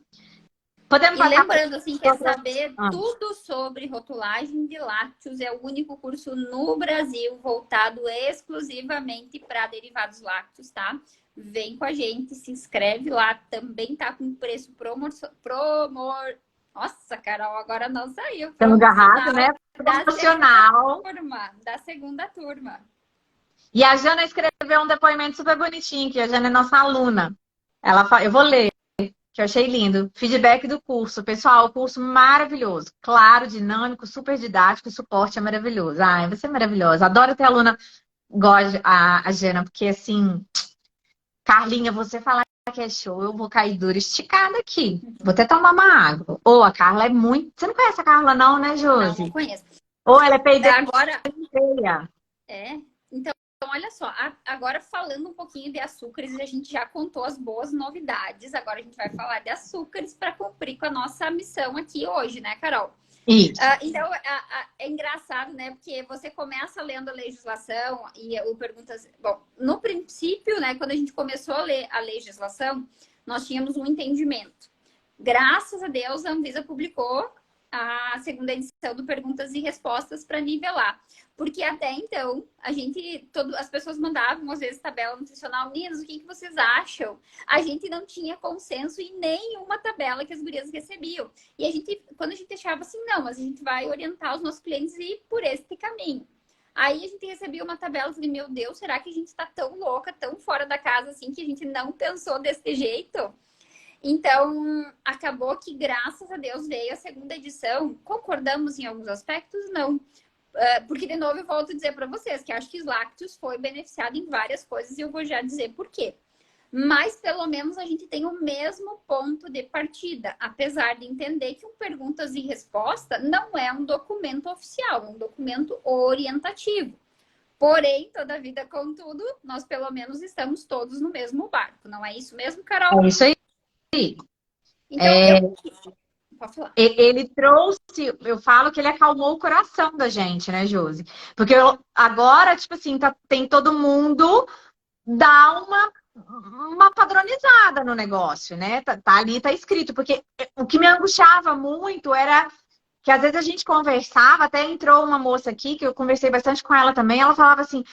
Speaker 3: Podemos
Speaker 2: E lembrando, assim, quer saber tudo sobre rotulagem de lácteos, é o único curso no Brasil voltado exclusivamente para derivados lácteos, tá? Vem com a gente, se inscreve lá, também tá com preço Nossa, Carol, agora não saiu.
Speaker 3: Estamos agarrados, né? Promocional.
Speaker 2: Da segunda turma.
Speaker 3: E a Jana escreveu um depoimento super bonitinho, que a Jana é nossa aluna. Eu vou ler, que eu achei lindo. Feedback do curso. Pessoal, o curso maravilhoso. Claro, dinâmico, super didático, o suporte é maravilhoso. Ai, você é maravilhosa. Adoro ter aluna, gosto a Jana, porque assim, Carlinha, você falar que é show, eu vou cair dura esticada aqui. Vou até tomar uma água. Ou a Carla é muito... Você não conhece a Carla não, né, Josi?
Speaker 2: Não conheço.
Speaker 3: Ou ela é peidada.
Speaker 2: Agora... Então, olha só. Agora, falando um pouquinho de açúcares, a gente já contou as boas novidades. Agora a gente vai falar de açúcares para cumprir com a nossa missão aqui hoje, né, Carol?
Speaker 3: Isso.
Speaker 2: Então, é engraçado, né? Porque você começa lendo a legislação e o perguntas... Bom, no princípio, né? Quando a gente começou a ler a legislação, nós tínhamos um entendimento. Graças a Deus, a Anvisa publicou a segunda edição do Perguntas e Respostas para nivelar. Porque até então, as pessoas mandavam, às vezes, tabela nutricional. Meninas, o que vocês acham? A gente não tinha consenso em nenhuma tabela que as gurias recebiam. E quando a gente achava assim, não, mas a gente vai orientar os nossos clientes a ir por este caminho. Aí a gente recebia uma tabela e falei, meu Deus, será que a gente está tão louca, tão fora da casa assim, que a gente não pensou desse jeito? Então, acabou que, graças a Deus, veio a segunda edição. Concordamos em alguns aspectos? Não. Porque, de novo, eu volto a dizer para vocês que acho que os lácteos foi beneficiado em várias coisas e eu vou já dizer por quê. Mas, pelo menos, a gente tem o mesmo ponto de partida, apesar de entender que um perguntas e resposta não é um documento oficial, é um documento orientativo. Porém, toda vida, contudo, nós, pelo menos, estamos todos no mesmo barco. Não é isso mesmo, Carol?
Speaker 3: É isso aí.
Speaker 2: Então, pode falar.
Speaker 3: Ele trouxe, eu falo que ele acalmou o coração da gente, né, Josi? Porque agora, tipo assim, tem todo mundo dá uma padronizada no negócio, né? Tá ali, tá escrito. Porque o que me angustiava muito era que às vezes a gente conversava, até entrou uma moça aqui, que eu conversei bastante com ela também, ela falava assim,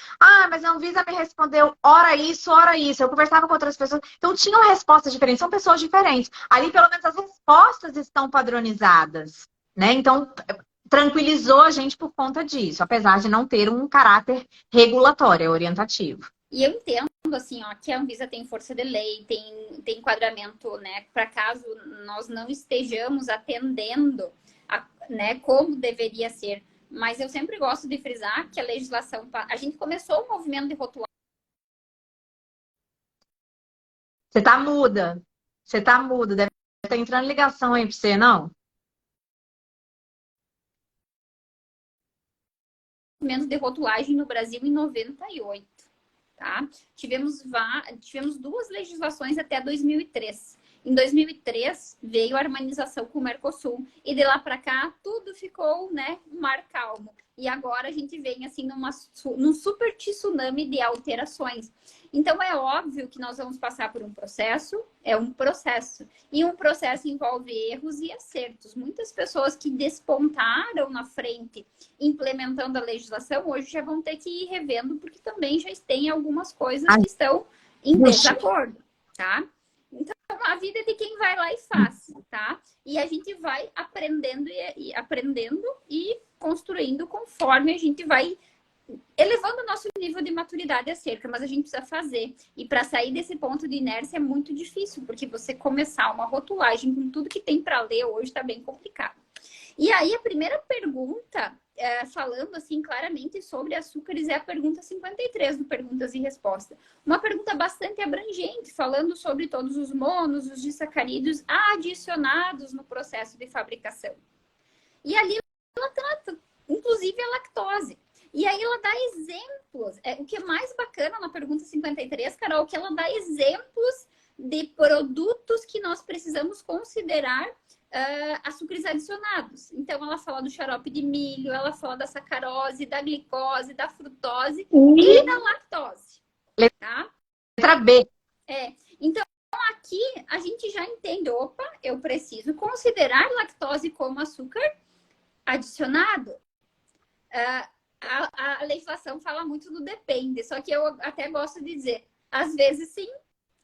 Speaker 3: mas a Anvisa me respondeu, ora isso, ora isso. Eu conversava com outras pessoas, então tinham respostas diferentes, são pessoas diferentes. Ali, pelo menos, as respostas estão padronizadas, né? Então, tranquilizou a gente por conta disso, apesar de não ter um caráter regulatório, orientativo.
Speaker 2: E eu entendo, assim, ó, que a Anvisa tem força de lei, tem enquadramento, né, para caso nós não estejamos atendendo, né, como deveria ser. Mas eu sempre gosto de frisar que a legislação... A gente começou o movimento de rotulagem.
Speaker 3: Você tá muda. Você tá muda. Deve estar entrando ligação aí pra você, não?
Speaker 2: De rotulagem no Brasil em 98. Tá? Tivemos 2 legislações até 2003. Em 2003 veio a harmonização com o Mercosul e de lá para cá tudo ficou, né, um mar calmo. E agora a gente vem assim num super tsunami de alterações. Então é óbvio que nós vamos passar por um processo, é um processo. E um processo envolve erros e acertos. Muitas pessoas que despontaram na frente implementando a legislação, hoje já vão ter que ir revendo, porque também já tem algumas coisas que estão em desacordo, tá? Então, a vida é de quem vai lá e faz, tá? E a gente vai aprendendo e construindo conforme a gente vai elevando o nosso nível de maturidade acerca, mas a gente precisa fazer. E para sair desse ponto de inércia é muito difícil, porque você começar uma rotulagem com tudo que tem para ler hoje está bem complicado. E aí a primeira pergunta, falando assim claramente sobre açúcares, é a pergunta 53 do Perguntas e Respostas. Uma pergunta bastante abrangente, falando sobre todos os monos, os disacarídeos adicionados no processo de fabricação. E ali ela trata, inclusive, a lactose. E aí ela dá exemplos. O que é mais bacana na pergunta 53, Carol, é que ela dá exemplos de produtos que nós precisamos considerar açúcares adicionados. Então, ela fala do xarope de milho, ela fala da sacarose, da glicose, da frutose e da lactose. Tá?
Speaker 3: Letra B.
Speaker 2: Então, aqui a gente já entende, opa, eu preciso considerar lactose como açúcar adicionado. A legislação fala muito do depende, só que eu até gosto de dizer, às vezes sim,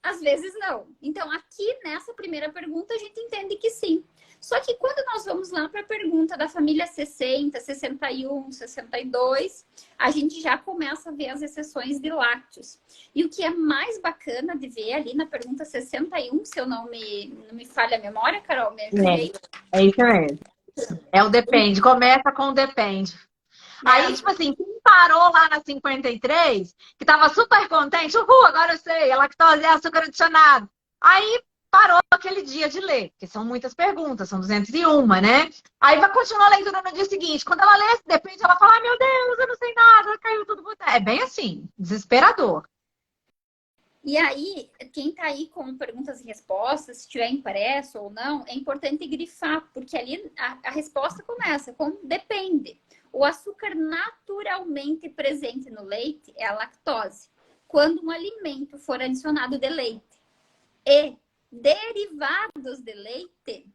Speaker 2: às vezes não. Então, aqui nessa primeira pergunta, a gente entende que sim. Só que quando nós vamos lá para a pergunta da família 60, 61, 62, a gente já começa a ver as exceções de lácteos. E o que é mais bacana de ver ali na pergunta 61, se eu não me falha a memória, Carol, me ajudei.
Speaker 3: É isso mesmo. É o depende. Começa com o depende. Aí, tipo assim, quem parou lá na 53, que tava super contente, agora eu sei, a lactose é açúcar adicionado. Aí parou aquele dia de ler, porque são muitas perguntas, são 201, né? Aí vai continuar a leitura no dia seguinte. Quando ela lê esse depende, ela fala, meu Deus, eu não sei nada, caiu tudo por terra. É bem assim, desesperador.
Speaker 2: E aí, quem tá aí com perguntas e respostas, se tiver impresso ou não, é importante grifar, porque ali a resposta começa com depende. O açúcar naturalmente presente no leite é a lactose, quando um alimento for adicionado de leite. E derivados de leite,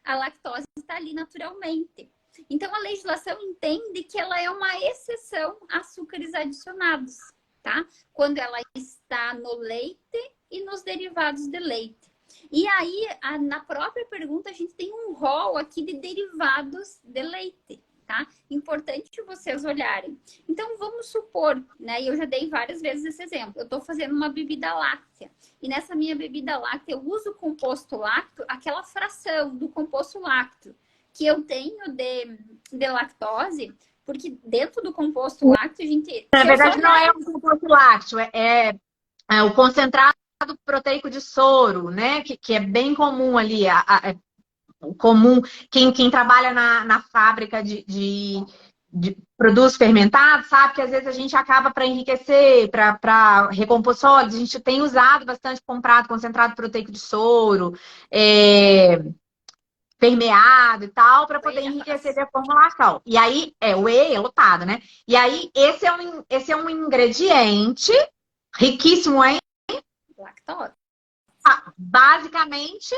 Speaker 2: a lactose está ali naturalmente. Então, a legislação entende que ela é uma exceção a açúcares adicionados, tá? Quando ela está no leite e nos derivados de leite. E aí, na própria pergunta, a gente tem um rol aqui de derivados de leite. Tá? Importante vocês olharem. Então, vamos supor, né? E eu já dei várias vezes esse exemplo. Eu estou fazendo uma bebida láctea. E nessa minha bebida láctea, eu uso o composto lácteo, aquela fração do composto lácteo que eu tenho de lactose, porque dentro do composto lácteo, a gente...
Speaker 3: Na verdade, não é um composto lácteo, é o concentrado proteico de soro, né? Que é bem comum ali, comum, quem trabalha na fábrica de produtos fermentados, sabe que às vezes a gente acaba para enriquecer, para recompor sólidos, a gente tem usado bastante comprado concentrado proteico de soro, permeado e tal, para poder enriquecer a formulação. E aí, o whey é lotado, né? E aí, esse é um ingrediente riquíssimo em
Speaker 2: lactose.
Speaker 3: Basicamente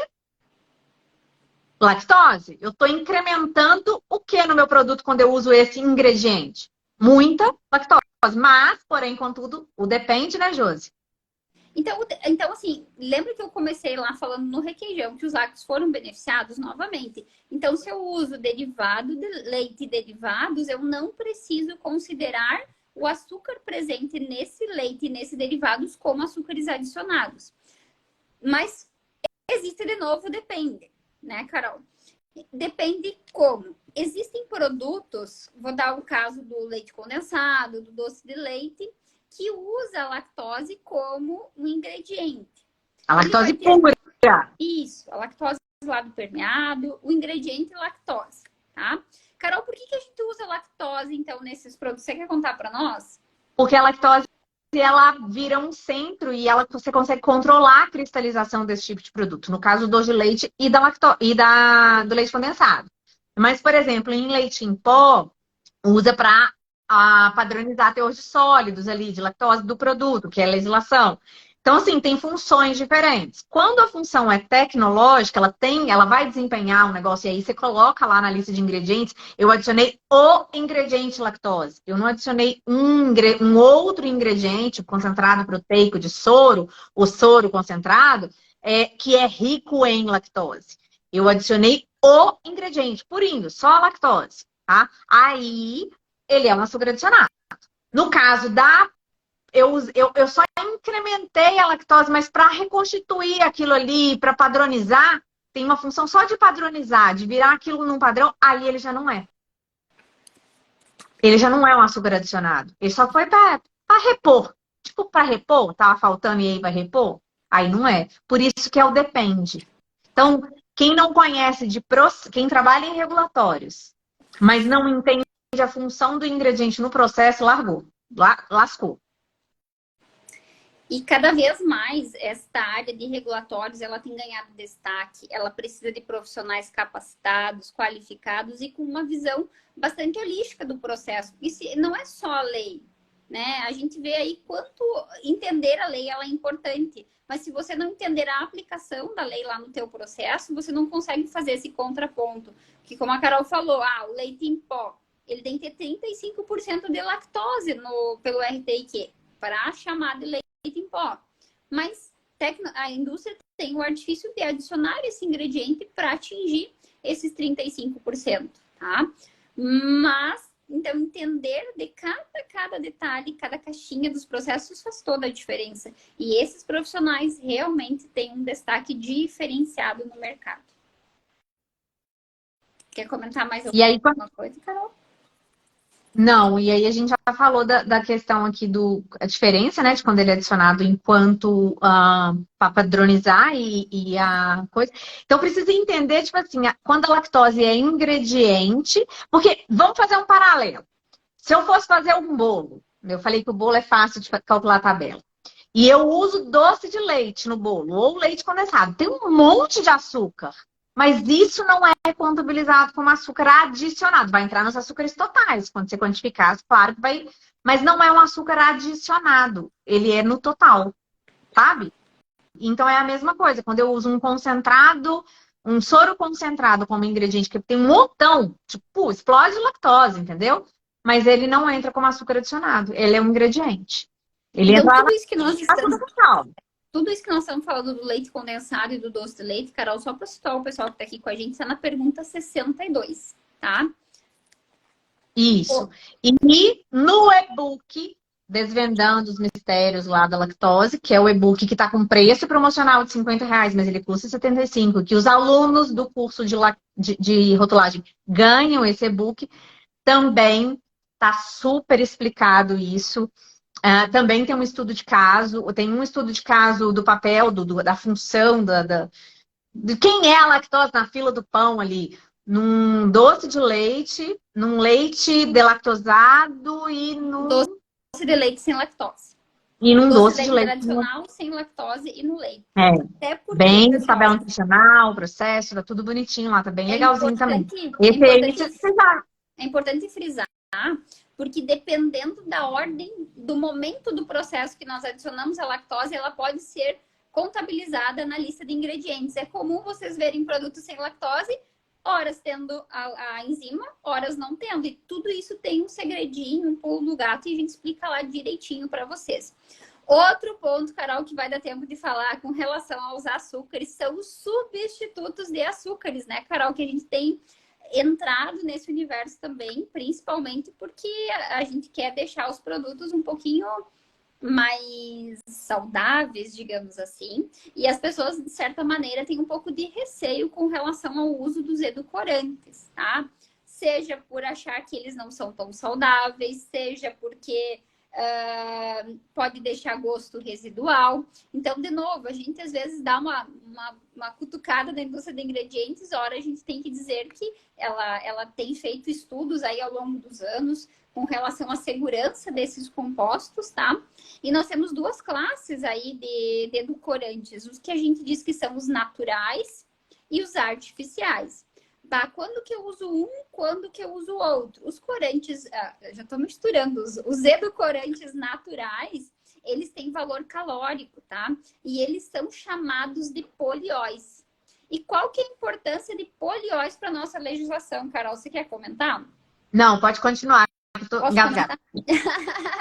Speaker 3: Lactose. Eu estou incrementando o que no meu produto quando eu uso esse ingrediente? Muita lactose. Mas, porém, contudo, o depende, né, Josi?
Speaker 2: Então, assim, lembra que eu comecei lá falando no requeijão que os lácteos foram beneficiados novamente? Então, se eu uso derivado de leite e derivados, eu não preciso considerar o açúcar presente nesse leite e nesses derivados como açúcares adicionados. Mas existe de novo, depende, né, Carol? Depende como. Existem produtos, vou dar o caso do leite condensado, do doce de leite, que usa a lactose como um ingrediente.
Speaker 3: A lactose pura.
Speaker 2: Isso, a lactose lá do permeado, o ingrediente lactose, tá? Carol, por que a gente usa lactose, então, nesses produtos? Você quer contar para nós?
Speaker 3: Porque a lactose, ela vira um centro e você consegue controlar a cristalização desse tipo de produto. No caso do doce de leite e do leite condensado. Mas, por exemplo, em leite em pó, usa para padronizar teor de sólidos ali, de lactose do produto, que é a legislação. Então, assim, tem funções diferentes. Quando a função é tecnológica, ela vai desempenhar um negócio, e aí você coloca lá na lista de ingredientes, eu adicionei o ingrediente lactose. Eu não adicionei um outro ingrediente, concentrado proteico de soro, o soro concentrado, que é rico em lactose. Eu adicionei o ingrediente purinho, só a lactose, tá? Aí, ele é um açúcar adicionado. No caso eu só incrementei a lactose, mas para reconstituir aquilo ali, para padronizar, tem uma função só de padronizar, de virar aquilo num padrão, aí ele já não é. Ele já não é um açúcar adicionado. Ele só foi para repor. Tipo, para repor, tava faltando e aí vai repor? Aí não é. Por isso que é o depende. Então, quem não conhece quem trabalha em regulatórios, mas não entende a função do ingrediente no processo, largou. Lascou.
Speaker 2: E cada vez mais esta área de regulatórios ela tem ganhado destaque, ela precisa de profissionais capacitados, qualificados e com uma visão bastante holística do processo. Isso não é só a lei, né? A gente vê aí quanto entender a lei ela é importante, mas se você não entender a aplicação da lei lá no teu processo, você não consegue fazer esse contraponto. Que como a Carol falou, o leite em pó, ele tem que ter 35% de lactose pelo RTIQ para chamar de leite em pó. Mas a indústria tem o artifício de adicionar esse ingrediente para atingir esses 35%, tá? Mas, então, entender de cada detalhe, cada caixinha dos processos faz toda a diferença. E esses profissionais realmente têm um destaque diferenciado no mercado. Quer comentar mais alguma coisa, Carol?
Speaker 3: Não, e aí a gente já falou da questão aqui a diferença, né, de quando ele é adicionado enquanto para padronizar e a coisa. Então precisa entender, tipo assim, quando a lactose é ingrediente, porque vamos fazer um paralelo. Se eu fosse fazer um bolo, eu falei que o bolo é fácil de calcular a tabela. E eu uso doce de leite no bolo, ou leite condensado. Tem um monte de açúcar. Mas isso não é contabilizado como açúcar adicionado. Vai entrar nos açúcares totais. Quando você quantificar, claro que vai. Mas não é um açúcar adicionado. Ele é no total. Sabe? Então é a mesma coisa. Quando eu uso um concentrado, um soro concentrado como ingrediente, que tem um montão, tipo, explode lactose, entendeu? Mas ele não entra como açúcar adicionado. Ele é um ingrediente. Ele
Speaker 2: então,
Speaker 3: entra
Speaker 2: tudo isso que nós estamos...
Speaker 3: total.
Speaker 2: Tudo isso que nós estamos falando do leite condensado e do doce de leite, Carol, só para citar o pessoal que está aqui com a gente, está na pergunta 62, tá?
Speaker 3: Isso. E no e-book, Desvendando os Mistérios lá da Lactose, que é o e-book que está com preço promocional de R$50, mas ele custa R$75, que os alunos do curso de rotulagem ganham esse e-book, também está super explicado isso. Também tem um estudo de caso, do papel, da função, de quem é a lactose na fila do pão ali. Num doce de leite, num leite delactosado e num...
Speaker 2: Doce de leite sem lactose.
Speaker 3: E num doce de leite
Speaker 2: tradicional, sem lactose e no leite.
Speaker 3: Até porque, bem, pessoal, tabela nutricional, processo, tá tudo bonitinho lá, tá bem legalzinho também.
Speaker 2: É importante frisar, porque dependendo da ordem, do momento do processo que nós adicionamos a lactose, ela pode ser contabilizada na lista de ingredientes. É comum vocês verem produtos sem lactose, horas tendo a enzima, horas não tendo. E tudo isso tem um segredinho, um pulo do gato, e a gente explica lá direitinho para vocês. Outro ponto, Carol, que vai dar tempo de falar com relação aos açúcares, são os substitutos de açúcares, né, Carol? Que a gente tem entrado nesse universo também, principalmente porque a gente quer deixar os produtos um pouquinho mais saudáveis, digamos assim. E as pessoas, de certa maneira, têm um pouco de receio com relação ao uso dos edulcorantes, tá? Seja por achar que eles não são tão saudáveis, seja porque pode deixar gosto residual. Então, de novo, a gente às vezes dá uma cutucada na indústria de ingredientes. Ora, a gente tem que dizer que ela tem feito estudos aí ao longo dos anos com relação à segurança desses compostos, tá? E nós temos duas classes aí de edulcorantes. Os que a gente diz que são os naturais e os artificiais. Tá? Quando que eu uso um, quando que eu uso outro? Os corantes, já estou misturando, os edulcorantes naturais, eles têm valor calórico, tá? E eles são chamados de polióis. E qual que é a importância de polióis para nossa legislação, Carol? Você quer comentar?
Speaker 3: Não, pode continuar.
Speaker 2: Posso comentar?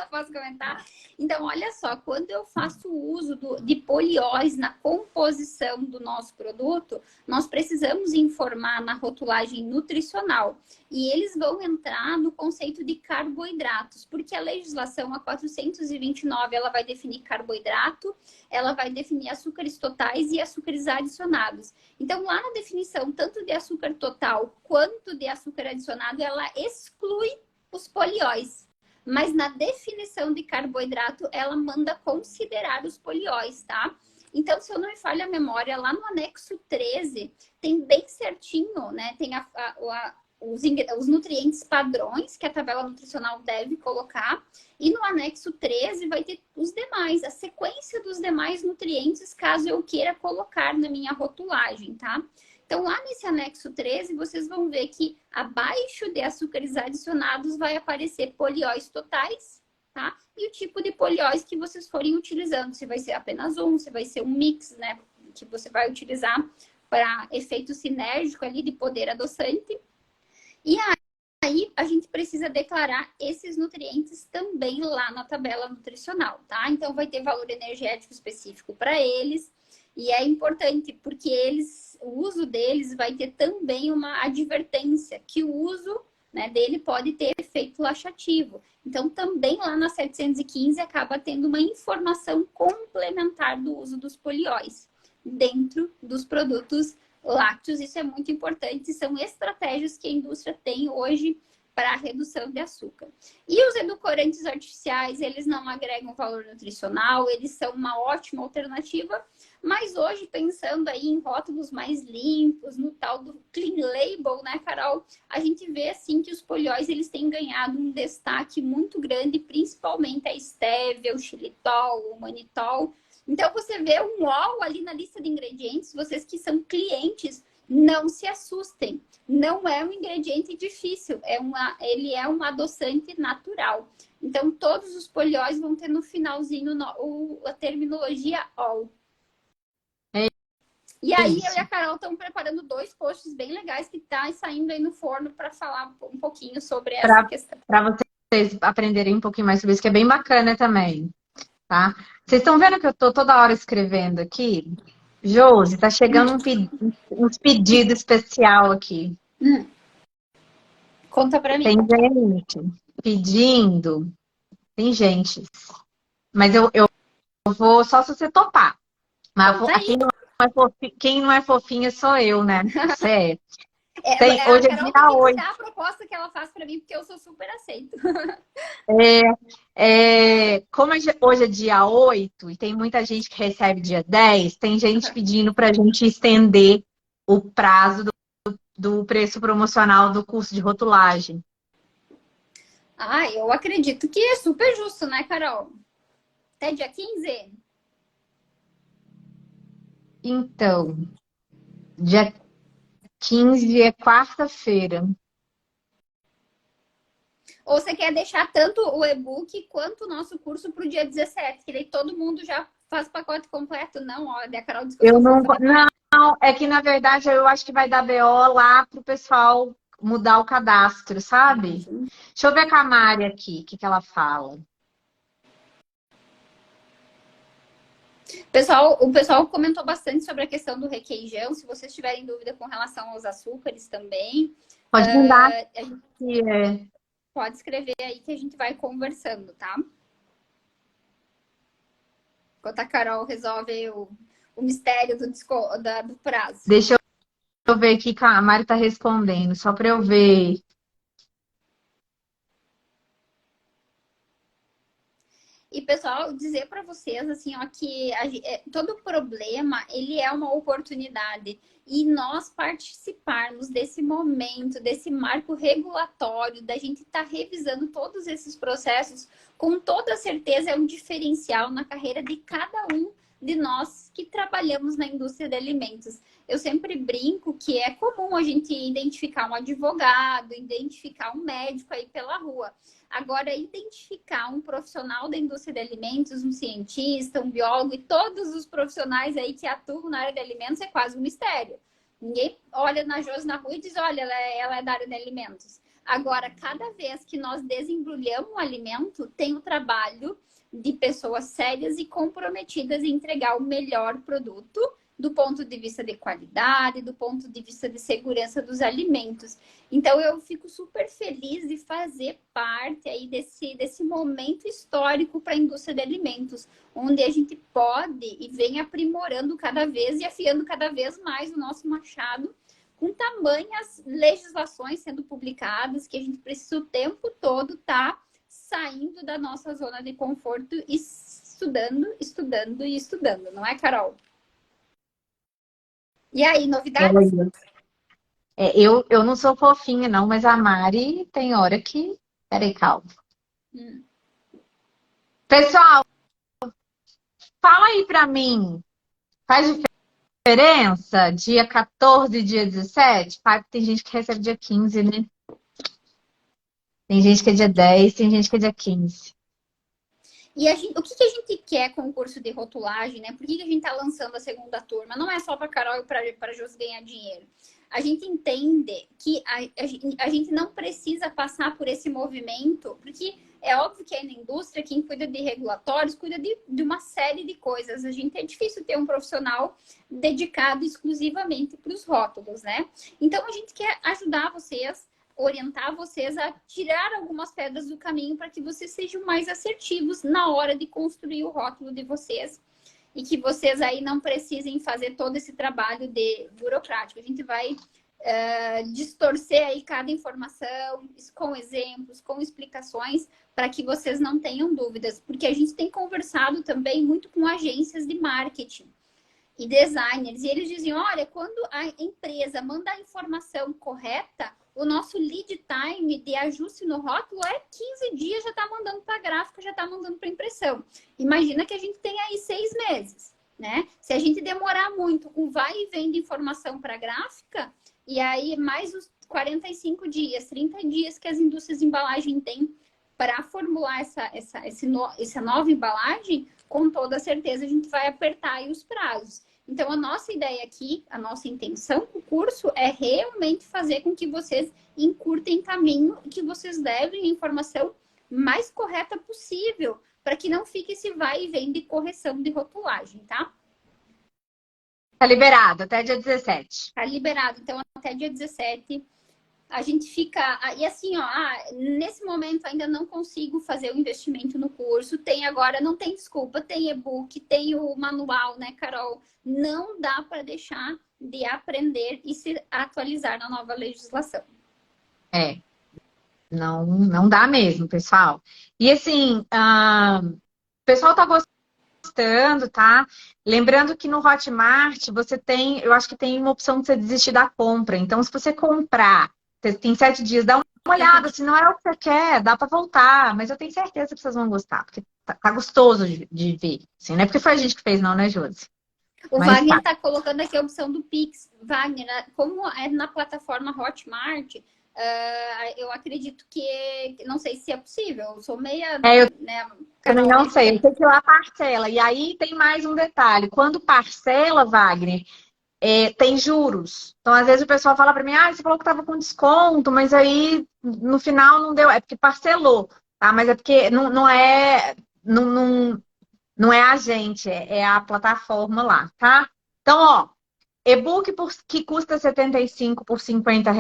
Speaker 2: Posso comentar? Então, olha só, quando eu faço uso de polióis na composição do nosso produto, nós precisamos informar na rotulagem nutricional. E eles vão entrar no conceito de carboidratos, porque a legislação, a 429, ela vai definir carboidrato, ela vai definir açúcares totais e açúcares adicionados. Então, lá na definição, tanto de açúcar total quanto de açúcar adicionado, ela exclui os polióis. Mas na definição de carboidrato, ela manda considerar os polióis, tá? Então, se eu não me falha a memória, lá no anexo 13, tem bem certinho, né? Tem os nutrientes padrões que a tabela nutricional deve colocar. E no anexo 13 vai ter os demais, a sequência dos demais nutrientes, caso eu queira colocar na minha rotulagem, tá? Então, lá nesse anexo 13, vocês vão ver que abaixo de açúcares adicionados vai aparecer polióis totais, tá? E o tipo de polióis que vocês forem utilizando. Se vai ser apenas um, se vai ser um mix, né? Que você vai utilizar para efeito sinérgico ali de poder adoçante. E aí, a gente precisa declarar esses nutrientes também lá na tabela nutricional, tá? Então, vai ter valor energético específico para eles. E é importante porque o uso deles vai ter também uma advertência, que o uso, né, dele pode ter efeito laxativo. Então, também lá na 715 acaba tendo uma informação complementar do uso dos polióis dentro dos produtos lácteos. Isso é muito importante, são estratégias que a indústria tem hoje para a redução de açúcar. E os edulcorantes artificiais, eles não agregam valor nutricional, eles são uma ótima alternativa, mas hoje, pensando aí em rótulos mais limpos, no tal do clean label, né, Carol? A gente vê, assim, que os polióis, eles têm ganhado um destaque muito grande, principalmente a estévia, o xilitol, o manitol. Então, você vê um UOL ali na lista de ingredientes, vocês que são clientes, não se assustem. Não é um ingrediente difícil, ele é um adoçante natural. Então, todos os polióis vão ter no finalzinho a terminologia OL. E aí, eu e a Carol estamos preparando 2 posts bem legais que tá saindo aí no forno para falar um pouquinho sobre essa questão.
Speaker 3: Para vocês aprenderem um pouquinho mais sobre isso, que é bem bacana também, tá? Vocês estão vendo que eu tô toda hora escrevendo aqui? Josi, tá chegando uns pedidos especial aqui.
Speaker 2: Conta pra mim.
Speaker 3: Tem gente pedindo. Tem gente. Mas eu vou só se você topar. Mas quem não é fofinha sou eu, né? Você
Speaker 2: hoje é dia 8. A proposta que ela faz pra mim, porque eu sou super aceito.
Speaker 3: Como hoje é dia 8 e tem muita gente que recebe dia 10, tem gente pedindo pra gente estender o prazo do preço promocional do curso de rotulagem.
Speaker 2: Eu acredito que é super justo, né, Carol? Até dia 15?
Speaker 3: Então, dia 15 é quarta-feira.
Speaker 2: Ou você quer deixar tanto o e-book quanto o nosso curso para o dia 17, que daí todo mundo já faz pacote completo? Não, olha, a Carol disse que
Speaker 3: Eu
Speaker 2: eu sou
Speaker 3: não,
Speaker 2: fofa demais.
Speaker 3: não, é que na verdade eu acho que vai dar BO lá pro pessoal mudar o cadastro, sabe? Deixa eu ver com a Mari aqui, o que que ela fala.
Speaker 2: O pessoal comentou bastante sobre a questão do requeijão. Se vocês tiverem dúvida com relação aos açúcares também,
Speaker 3: Pode mandar
Speaker 2: a gente
Speaker 3: aqui,
Speaker 2: pode escrever aí que a gente vai conversando, tá? Enquanto a Carol resolve o mistério do prazo.
Speaker 3: Deixa eu ver aqui que a Mari tá respondendo, só para eu ver.
Speaker 2: E, pessoal, dizer para vocês, assim, ó, que todo problema, ele é uma oportunidade. E nós participarmos desse momento, desse marco regulatório, da gente estar revisando todos esses processos, com toda certeza é um diferencial na carreira de cada um de nós que trabalhamos na indústria de alimentos. Eu sempre brinco que é comum a gente identificar um advogado, identificar um médico aí pela rua. Agora, identificar um profissional da indústria de alimentos, um cientista, um biólogo e todos os profissionais aí que atuam na área de alimentos é quase um mistério. Ninguém olha na Josi na rua e diz, olha, ela é da área de alimentos. Agora, cada vez que nós desembrulhamos um alimento, tem o trabalho de pessoas sérias e comprometidas em entregar o melhor produto do ponto de vista de qualidade, do ponto de vista de segurança dos alimentos. Então, eu fico super feliz de fazer parte aí desse momento histórico para a indústria de alimentos, onde a gente pode e vem aprimorando cada vez e afiando cada vez mais o nosso machado, com tamanhas legislações sendo publicadas, que a gente precisa o tempo todo estar saindo da nossa zona de conforto e estudando, estudando e estudando, não é, Carol? E aí, novidades?
Speaker 3: Eu não sou fofinha, não, mas a Mari tem hora que. Peraí, calma. Pessoal, fala aí pra mim. Faz diferença dia 14 e dia 17? Pai, tem gente que recebe dia 15, né? Tem gente que é dia 10, tem gente que é dia 15.
Speaker 2: E o que a gente quer com o curso de rotulagem, né? Por que a gente está lançando a segunda turma? Não é só para a Carol e para a Josi ganhar dinheiro. A gente entende que a gente não precisa passar por esse movimento, porque é óbvio que aí na indústria, quem cuida de regulatórios, cuida de uma série de coisas. É difícil ter um profissional dedicado exclusivamente para os rótulos, né? Então, a gente quer ajudar vocês, orientar vocês a tirar algumas pedras do caminho para que vocês sejam mais assertivos na hora de construir o rótulo de vocês e que vocês aí não precisem fazer todo esse trabalho de burocrático. A gente vai distorcer aí cada informação com exemplos, com explicações para que vocês não tenham dúvidas, porque a gente tem conversado também muito com agências de marketing e designers, e eles dizem, olha, quando a empresa manda a informação correta, o nosso lead time de ajuste no rótulo é 15 dias, já está mandando para a gráfica, já está mandando para impressão. Imagina que a gente tem aí 6 meses, né? Se a gente demorar muito com vai e vem de informação para a gráfica, e aí mais os 45 dias, 30 dias que as indústrias de embalagem têm para formular essa nova embalagem, com toda certeza a gente vai apertar aí os prazos. Então, a nossa ideia aqui, a nossa intenção com o curso é realmente fazer com que vocês encurtem caminho e que vocês levem a informação mais correta possível, para que não fique esse vai e vem de correção de rotulagem, tá?
Speaker 3: Tá liberado até dia 17.
Speaker 2: Tá liberado. Então, até dia 17, a gente fica... E assim, ó, nesse momento ainda não consigo fazer o investimento no curso. Tem agora, não tem desculpa, tem e-book, tem o manual, né, Carol? Não dá para deixar de aprender e se atualizar na nova legislação.
Speaker 3: Não dá mesmo, pessoal. E assim, o pessoal tá gostando, tá? Lembrando que no Hotmart você tem, eu acho que tem uma opção de você desistir da compra. Então, se você comprar, você tem 7 dias, dá uma olhada. Se não é o que você quer, dá para voltar. Mas eu tenho certeza que vocês vão gostar, porque tá gostoso de ver. Assim, não é porque foi a gente que fez, não, né, Josi?
Speaker 2: O
Speaker 3: Mas
Speaker 2: Wagner tá colocando aqui a opção do Pix. Wagner, como é na plataforma Hotmart, eu acredito que não sei se é possível. Eu sou meia,
Speaker 3: Eu
Speaker 2: né,
Speaker 3: também não sei. Eu
Speaker 2: canal.
Speaker 3: sei que lá parcela. E aí tem mais um detalhe. Quando parcela, Wagner, tem juros. Então, às vezes o pessoal fala para mim, você falou que estava com desconto, mas aí no final não deu. É porque parcelou, tá? Mas é porque não é a gente, é a plataforma lá, tá? Então, ó, e-book que custa 75 por R$ 50.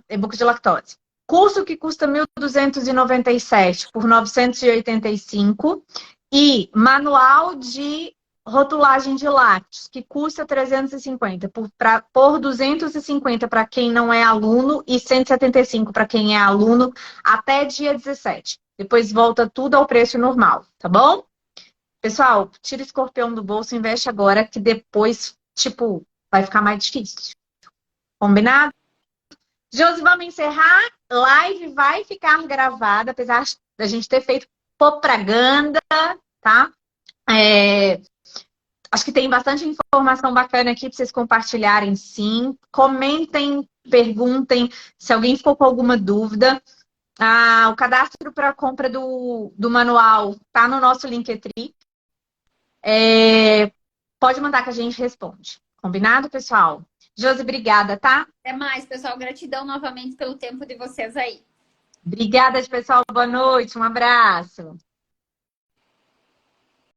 Speaker 3: E-book de lactose. Curso que custa 1.297 por 985. E manual de rotulagem de lácteos, que custa 350 por 250 para quem não é aluno e 175 para quem é aluno até dia 17. Depois volta tudo ao preço normal, tá bom? Pessoal, tira o escorpião do bolso e investe agora, que depois, tipo, vai ficar mais difícil. Combinado? Josi, vamos encerrar. Live vai ficar gravada, apesar da gente ter feito propaganda, tá? Acho que tem bastante informação bacana aqui para vocês compartilharem, sim. Comentem, perguntem se alguém ficou com alguma dúvida. O cadastro para compra do manual tá no nosso Linktree. Pode mandar que a gente responde. Combinado, pessoal? Josi, obrigada, tá?
Speaker 2: Até mais, pessoal. Gratidão novamente pelo tempo de vocês aí.
Speaker 3: Obrigada, pessoal. Boa noite. Um abraço.